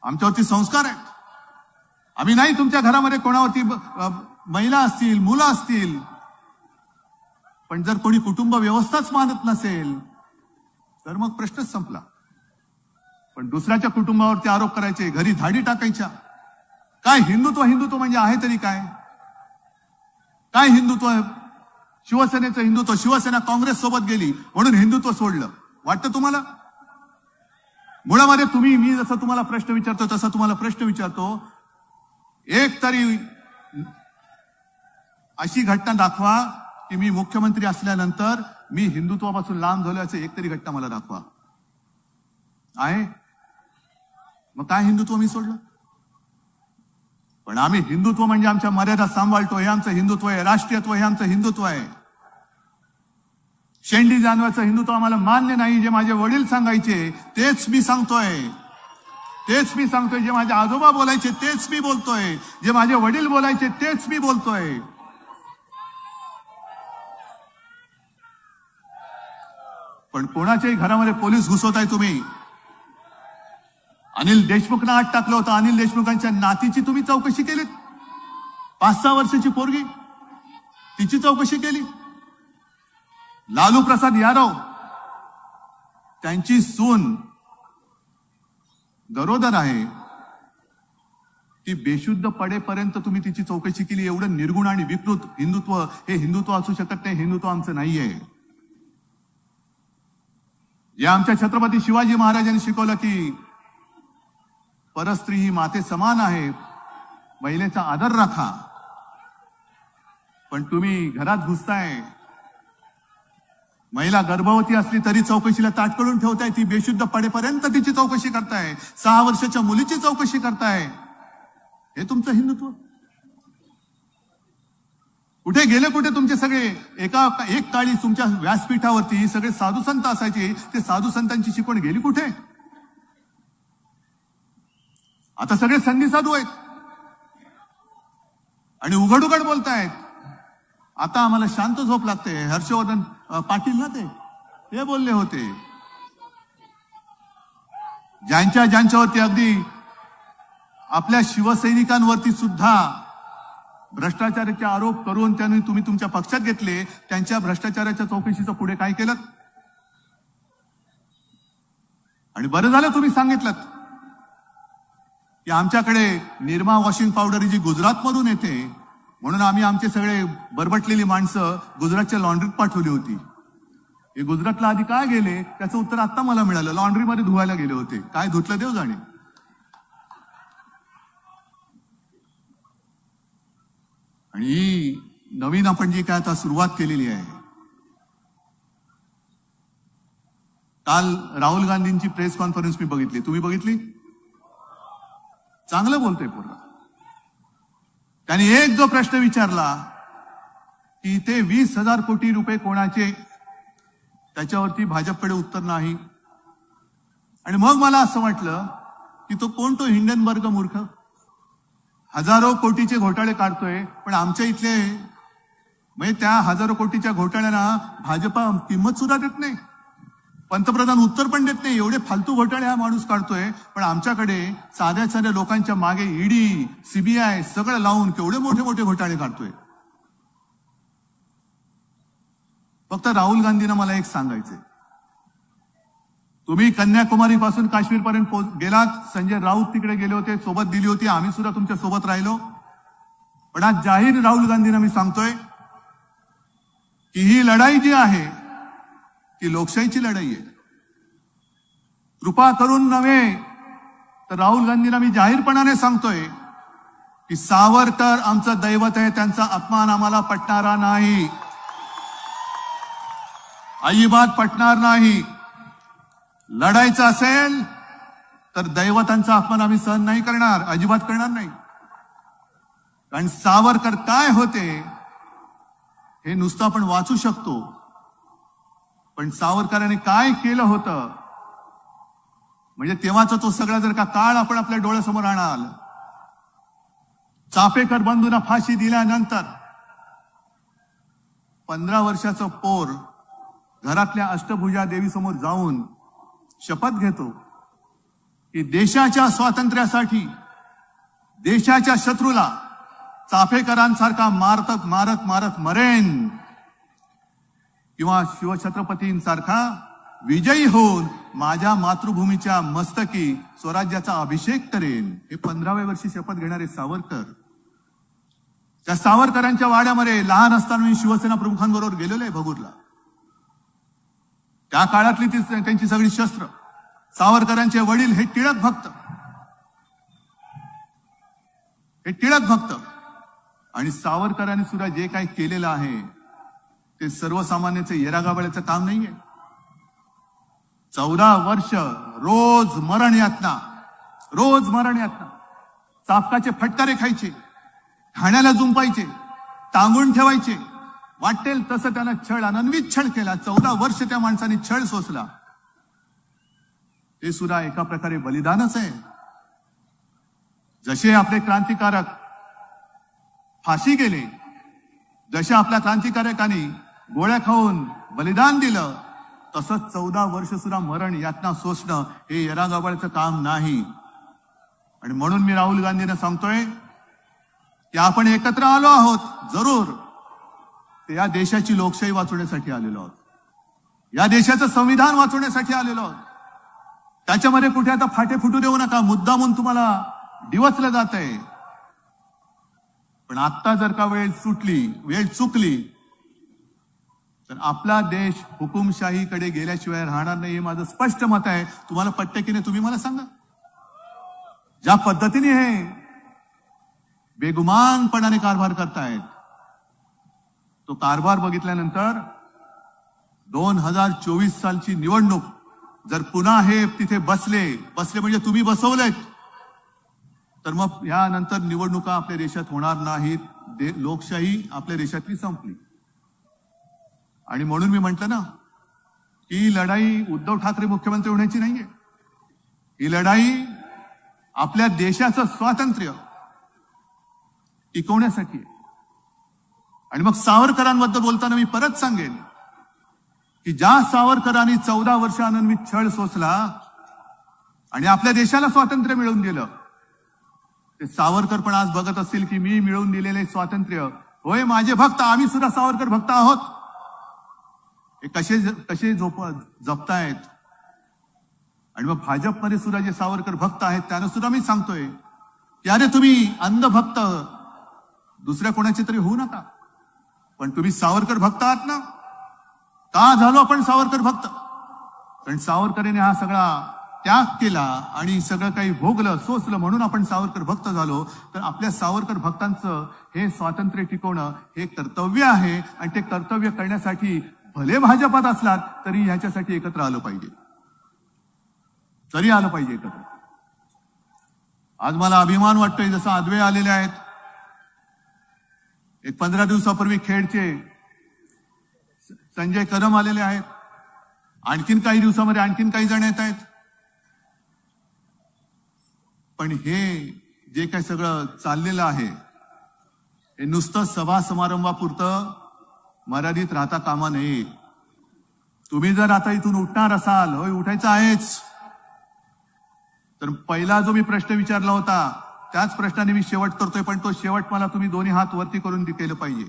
आमच्यावरती संस्कार आहेत. आम्ही नाही तुमच्या घरामध्ये कोणावरती महिला असतील, मुलं असतील, पण जर कोणी कुटुंब व्यवस्थाच मानत नसेल तर मग प्रश्नच संपला. पण दुसऱ्याच्या कुटुंबावरती आरोप करायचे, घरी धाडी टाकायच्या. काय हिंदुत्व? हिंदुत्व म्हणजे आहे तरी काय? काय हिंदुत्व? शिवसेनेचं हिंदुत्व, शिवसेना काँग्रेस सोबत गेली म्हणून हिंदुत्व सोडलं वाटतं तुम्हाला? मुळामध्ये तुम्ही, मी जसं तुम्हाला प्रश्न विचारतो तसा तुम्हाला प्रश्न विचारतो, एक तरी अशी घटना दाखवा की मी मुख्यमंत्री असल्यानंतर मी हिंदुत्वापासून लांब झाल्याचं एक तरी घटना मला दाखवा. आहे? मग काय हिंदुत्व मी सोडलं? पण आम्ही हिंदुत्व म्हणजे आमच्या मर्यादा सांभाळतो, हे आमचं हिंदुत्व आहे. राष्ट्रीयत्व हे आमचं हिंदुत्व आहे. शेंडी जानवाचं हिंदुत्व आम्हाला मान्य नाही. जे माझे वडील सांगायचे तेच मी सांगतोय, तेच मी सांगतोय. जे माझे आजोबा बोलायचे तेच मी बोलतोय, जे माझे वडील बोलायचे तेच मी बोलतोय. पण कोणाच्याही घरामध्ये पोलीस घुसवताय तुम्ही. अनिल देशमुखना आत टाकलं होतं. अनिल देशमुखांच्या नातीची तुम्ही चौकशी केलीत. 5-6 वर्षाची पोरगी, तिची चौकशी केली. लालू प्रसाद यादव, त्यांची सून गरोदर आहे, ती बेशुद्ध पडेपर्यंत तुम्ही तिची चौकशी केली. एवढं निर्गुण आणि विकृत हिंदुत्व हे हिंदुत्व असू शकत नाही. हिंदुत्व आमचं नाहीये. या आमच्या छत्रपती शिवाजी महाराजांनी शिकवलं की परस्त्री ही माते समान आहे, महिलेचा आदर राखा. पण तुम्ही घरात घुसताय, महिला गर्भवती असली तरी चौकशीला ताट करून ठेवताय. ती बेशुद्ध पडेपर्यंत तिची चौकशी करताय. 6 वर्षाच्या मुलीची चौकशी करताय. हे तुमचं हिंदुत्व? कुठे गेले कुठे तुमचे सगळे? एक काळी तुमच्या व्यासपीठावरती सगळे साधू संत असायचे. ते साधू संतांची शिकवण गेली कुठे? आता सगळे संधी साधू आहेत आणि उघड उघड बोलतायत. आता आम्हाला शांत झोप लागते. हर्षवर्धन पाटील ना ते बोलले होते, ज्यांच्यावरती अगदी आपल्या शिवसैनिकांवरती सुद्धा भ्रष्टाचाराचे आरोप करून त्यांनी तुम्ही तुमच्या पक्षात घेतले, त्यांच्या भ्रष्टाचाराच्या चौकशीचं पुढे काय केलं? आणि बरं झालं तुम्ही सांगितलं की आमच्याकडे निरमा वॉशिंग पावडर जी गुजरातमधून येते, म्हणून आम्ही आमचे सगळे बरबटलेली माणसं गुजरातच्या लॉन्ड्रीत पाठवली होती. हे गुजरातला आधी काय गेले त्याचं उत्तर आता मला मिळालं. लॉन्ड्रीमध्ये धुवायला गेले होते. काय धुतलं देव जाणे. आणि ही नवीन आपण जी काय आता सुरुवात केलेली आहे. काल राहुल गांधींची प्रेस कॉन्फरन्स मी बघितली. तुम्ही बघितली? चांगलं बोलतोय पोरगा. त्यांनी एक जो प्रश्न विचारला की ते 20,000 कोटी रुपये कोणाचे, त्याच्यावरती भाजपकडे उत्तर नाही. आणि मग मला असं वाटलं की तो कोण, तो हिंडनबर्ग मूर्ख हजारो कोटीचे घोटाळे काढतोय, पण आमच्या इथले म्हणजे त्या हजारो कोटीच्या घोटाळ्यांना भाजपा किंमत सुद्धा देत नाही, पंतप्रधान उत्तर पण देत नाही. एवढे फालतू घोटाळे हा माणूस काढतोय, पण आमच्याकडे साध्या साध्या लोकांच्या मागे ईडी, सीबीआय सगळं लावून केवढे मोठे मोठे घोटाळे काढतोय. फक्त राहुल गांधींना मला एक सांगायचंय, तुम्ही कन्याकुमारी पासून काश्मीर पर्यंत गेलात. संजय राऊत तिकडे गेले होते, सोबत दिली होती. आम्ही सुद्धा तुमच्या सोबत राहिलो. पण आज जाहीर राहुल गांधींना मी सांगतोय की ही लढाई जी आहे ती लोकशाहीची लढाई आहे. कृपा करून नव्हे तर राहुल गांधींना मी जाहीरपणाने सांगतोय की सावरकर आमचं दैवत आहे, त्यांचा अपमान आम्हाला पटणारा नाही, अजिबात पटणार नाही. लढायचं असेल तर दैवतांचा अपमान आम्ही सहन नाही करणार, अजिबात करणार नाही. कारण सावरकर काय होते हे नुसतं आपण वाचू शकतो, पण सावरकरांनी काय केलं होतं म्हणजे तेव्हाचा तो सगळा जर का काळ आपण आपल्या डोळ्यासमोर आणाल. चाफेकर बंधूंना फाशी दिल्यानंतर 15 वर्षाचं पोर घरातल्या अष्टभुजा देवीसमोर जाऊन शपथ घेतो की देशाच्या स्वातंत्र्यासाठी देशाच्या शत्रूला चाफेकरांसारखा मारत मारत मारत मरेन किंवा शिवछत्रपतींसारखा विजयी होऊन माझ्या मातृभूमीच्या मस्तकी स्वराज्याचा अभिषेक करेन. हे 15व्या वर्षी शपथ घेणारे सावरकर. त्या सावरकरांच्या वाड्यामध्ये लहान असताना मी शिवसेना प्रमुखांबरोबर गेलेलो आहे भगूरला. त्या काळातली त्यांची सगळी शस्त्र. सावरकरांचे वडील हे टिळक भक्त. आणि सावरकरांनी सुद्धा जे काही केलेलं आहे ते सर्वसामान्याचे येरागाबळ्याचं काम नाहीये. 14 वर्ष रोज मरण यातना, चापकाचे फटकारे खायचे, ठाण्याला जुंपायचे, टांगून ठेवायचे, वाटेल तसं त्यानं छळ, अनन्वित छळ केला. 14 वर्ष त्या माणसाने छळ सोसला. ते सुद्धा एका प्रकारे बलिदानच आहे. जसे आपले क्रांतिकारक फाशी गेले, जसे आपल्या क्रांतिकारकांनी गोळ्या खाऊन बलिदान दिलं, तसंच 14 वर्ष सुद्धा मरण यातना सोसणं हे येरागाबाळचं काम नाही. आणि म्हणून मी राहुल गांधींना सांगतोय की आपण एकत्र आलो आहोत जरूर, ते या देशाची लोकशाही वाचवण्यासाठी आलेलो आहोत, या देशाचं संविधान वाचवण्यासाठी आलेलो आहोत. त्याच्यामध्ये कुठे आता फाटे फुटू देऊ नका. मुद्दामून तुम्हाला डिवचलं जात आहे. पण आता जर का वेळ चुकली तर आपला देश हुकुमशाहीकडे गेल्याशिवाय राहणार नाही, हे माझं स्पष्ट मत आहे. तुम्हाला पटतं की नाही तुम्ही मला सांगा. ज्या पद्धतीने हे बेगुमानपणाने कारभार करतायत, तो कारभार बघितल्यानंतर 2024 सालची निवडणूक जर पुन्हा हे तिथे बसले म्हणजे तुम्ही बसवलेत, तर मग यानंतर निवडणुका आपल्या देशात होणार नाहीत. लोकशाही आपल्या देशातली संपली. आणि म्हणून मी म्हटलं ना की ही लढाई उद्धव ठाकरे मुख्यमंत्री होण्याची नाहीये. ही लढाई आपल्या देशाचं स्वातंत्र्य टिकवण्यासाठी आहे. आणि मग सावरकरांबद्दल बोलताना मी परत सांगेन की ज्या सावरकरांनी 14 वर्ष अनन्वित छळ सोसला आणि आपल्या देशाला स्वातंत्र्य मिळवून दिलं, ते सावरकर पण आज बघत असतील की मी मिळवून दिलेले स्वातंत्र्य, होय माझे भक्त, आम्ही सुद्धा सावरकर भक्त आहोत, हे कसे जपतायत. आणि मग भाजपमध्ये सुद्धा जे सावरकर भक्त आहेत त्यांना सुद्धा मी सांगतोय की अरे तुम्ही अंधभक्त दुसऱ्या कोणाचे तरी होऊ नका, पण तुम्ही सावरकर भक्त आहात ना. का झालो आपण सावरकर भक्त? कारण सावरकरांनी हा सगळा त्याग केला आणि सगळं काही भोगलं सोसलं म्हणून आपण सावरकर भक्त झालो. तर आपल्या सावरकर भक्तांचं हे स्वातंत्र्य टिकवणं हे कर्तव्य आहे आणि ते कर्तव्य करण्यासाठी भले भाजपात असलात तरी ह्याच्यासाठी एकत्र आलं पाहिजे, एकत्र. आज मला अभिमान वाटतोय जसं आदवे आलेले आहेत, एक 15 दिवसापूर्वी खेडचे संजय कदम आलेले आहेत, आणखीन काही दिवसामध्ये आणखीन काही जण येत आहेत. पण हे जे काही सगळं चाललेलं आहे हे नुसतं सभा समारंभापुरतं मर्यादित राहता कामा नये. तुम्ही जर आता इथून उठणार असाल, होय उठायचं आहेच, तर पहिला जो मी प्रश्न विचारला होता त्याच प्रश्नाने मी शेवट करतोय, पण तो शेवट मला तुम्ही दोन्ही हात वरती करून केलं पाहिजे.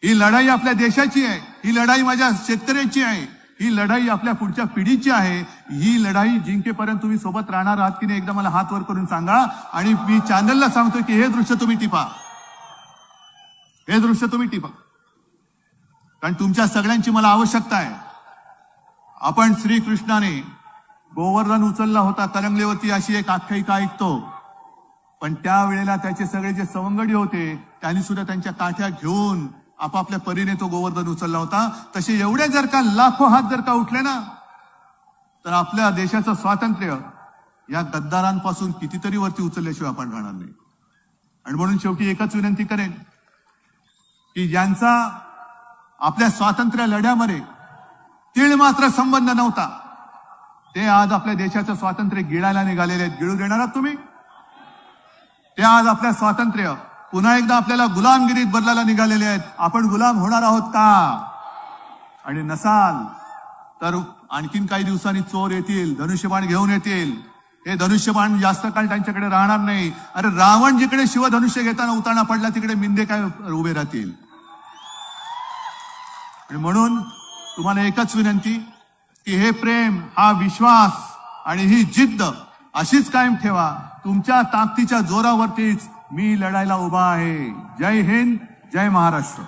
ही लढाई आपल्या देशाची आहे, ही लढाई माझ्या शेतकऱ्याची आहे, ही लढाई आपल्या पुढच्या पिढीची आहे. ही लढाई जिंकेपर्यंत तुम्ही सोबत राहणार आहात की नाही एकदा मला हात वर करून सांगा. आणि मी चॅनलला सांगतोय की हे दृश्य तुम्ही टिपा, कारण तुमच्या सगळ्यांची मला आवश्यकता आहे. आपण श्रीकृष्णाने गोवर्धन उचलला होता कलंगलेवरती अशी एक आख्यायिका ऐकतो, पण त्यावेळेला त्याचे सगळे जे सवंगडी होते त्यांनी सुद्धा त्यांच्या काठ्या घेऊन आपापल्या परीने तो गोवर्धन उचलला होता. तसे एवढे जर का लाखो हात जर का उठले ना, तर आपल्या देशाचं स्वातंत्र्य या गद्दारांपासून कितीतरी वरती उचलल्याशिवाय आपण राहणार नाही. आणि म्हणून शेवटी एकच विनंती करेन की ज्यांचा आपल्या स्वातंत्र्य लढ्यामध्ये तीळ मात्र संबंध नव्हता, ते आज आपल्या देशाचं स्वातंत्र्य गिळायला निघालेले आहेत. गिळू देणार आहात तुम्ही? ते आज आपल्या स्वातंत्र्य पुन्हा एकदा आपल्याला गुलामगिरीत बदलायला निघालेले आहेत. आपण गुलाम होणार आहोत का? आणि नसाल तर आणखीन काही दिवसांनी चोर येतील, धनुष्यबाण घेऊन येतील. हे धनुष्यबाण जास्त काळ त्यांच्याकडे राहणार नाही. अरे रावण जिकडे शिवधनुष्य घेताना उताना पडला तिकडे मिंदे काय उभे राहतील. आणि म्हणून तुम्हाला एकच विनंती की हे प्रेम, हा विश्वास आणि ही जिद्द अशीच कायम ठेवा. तुमच्या ताकदीच्या जोरावरतीच मी लढायला उभा आहे. जय हिंद, जय महाराष्ट्र.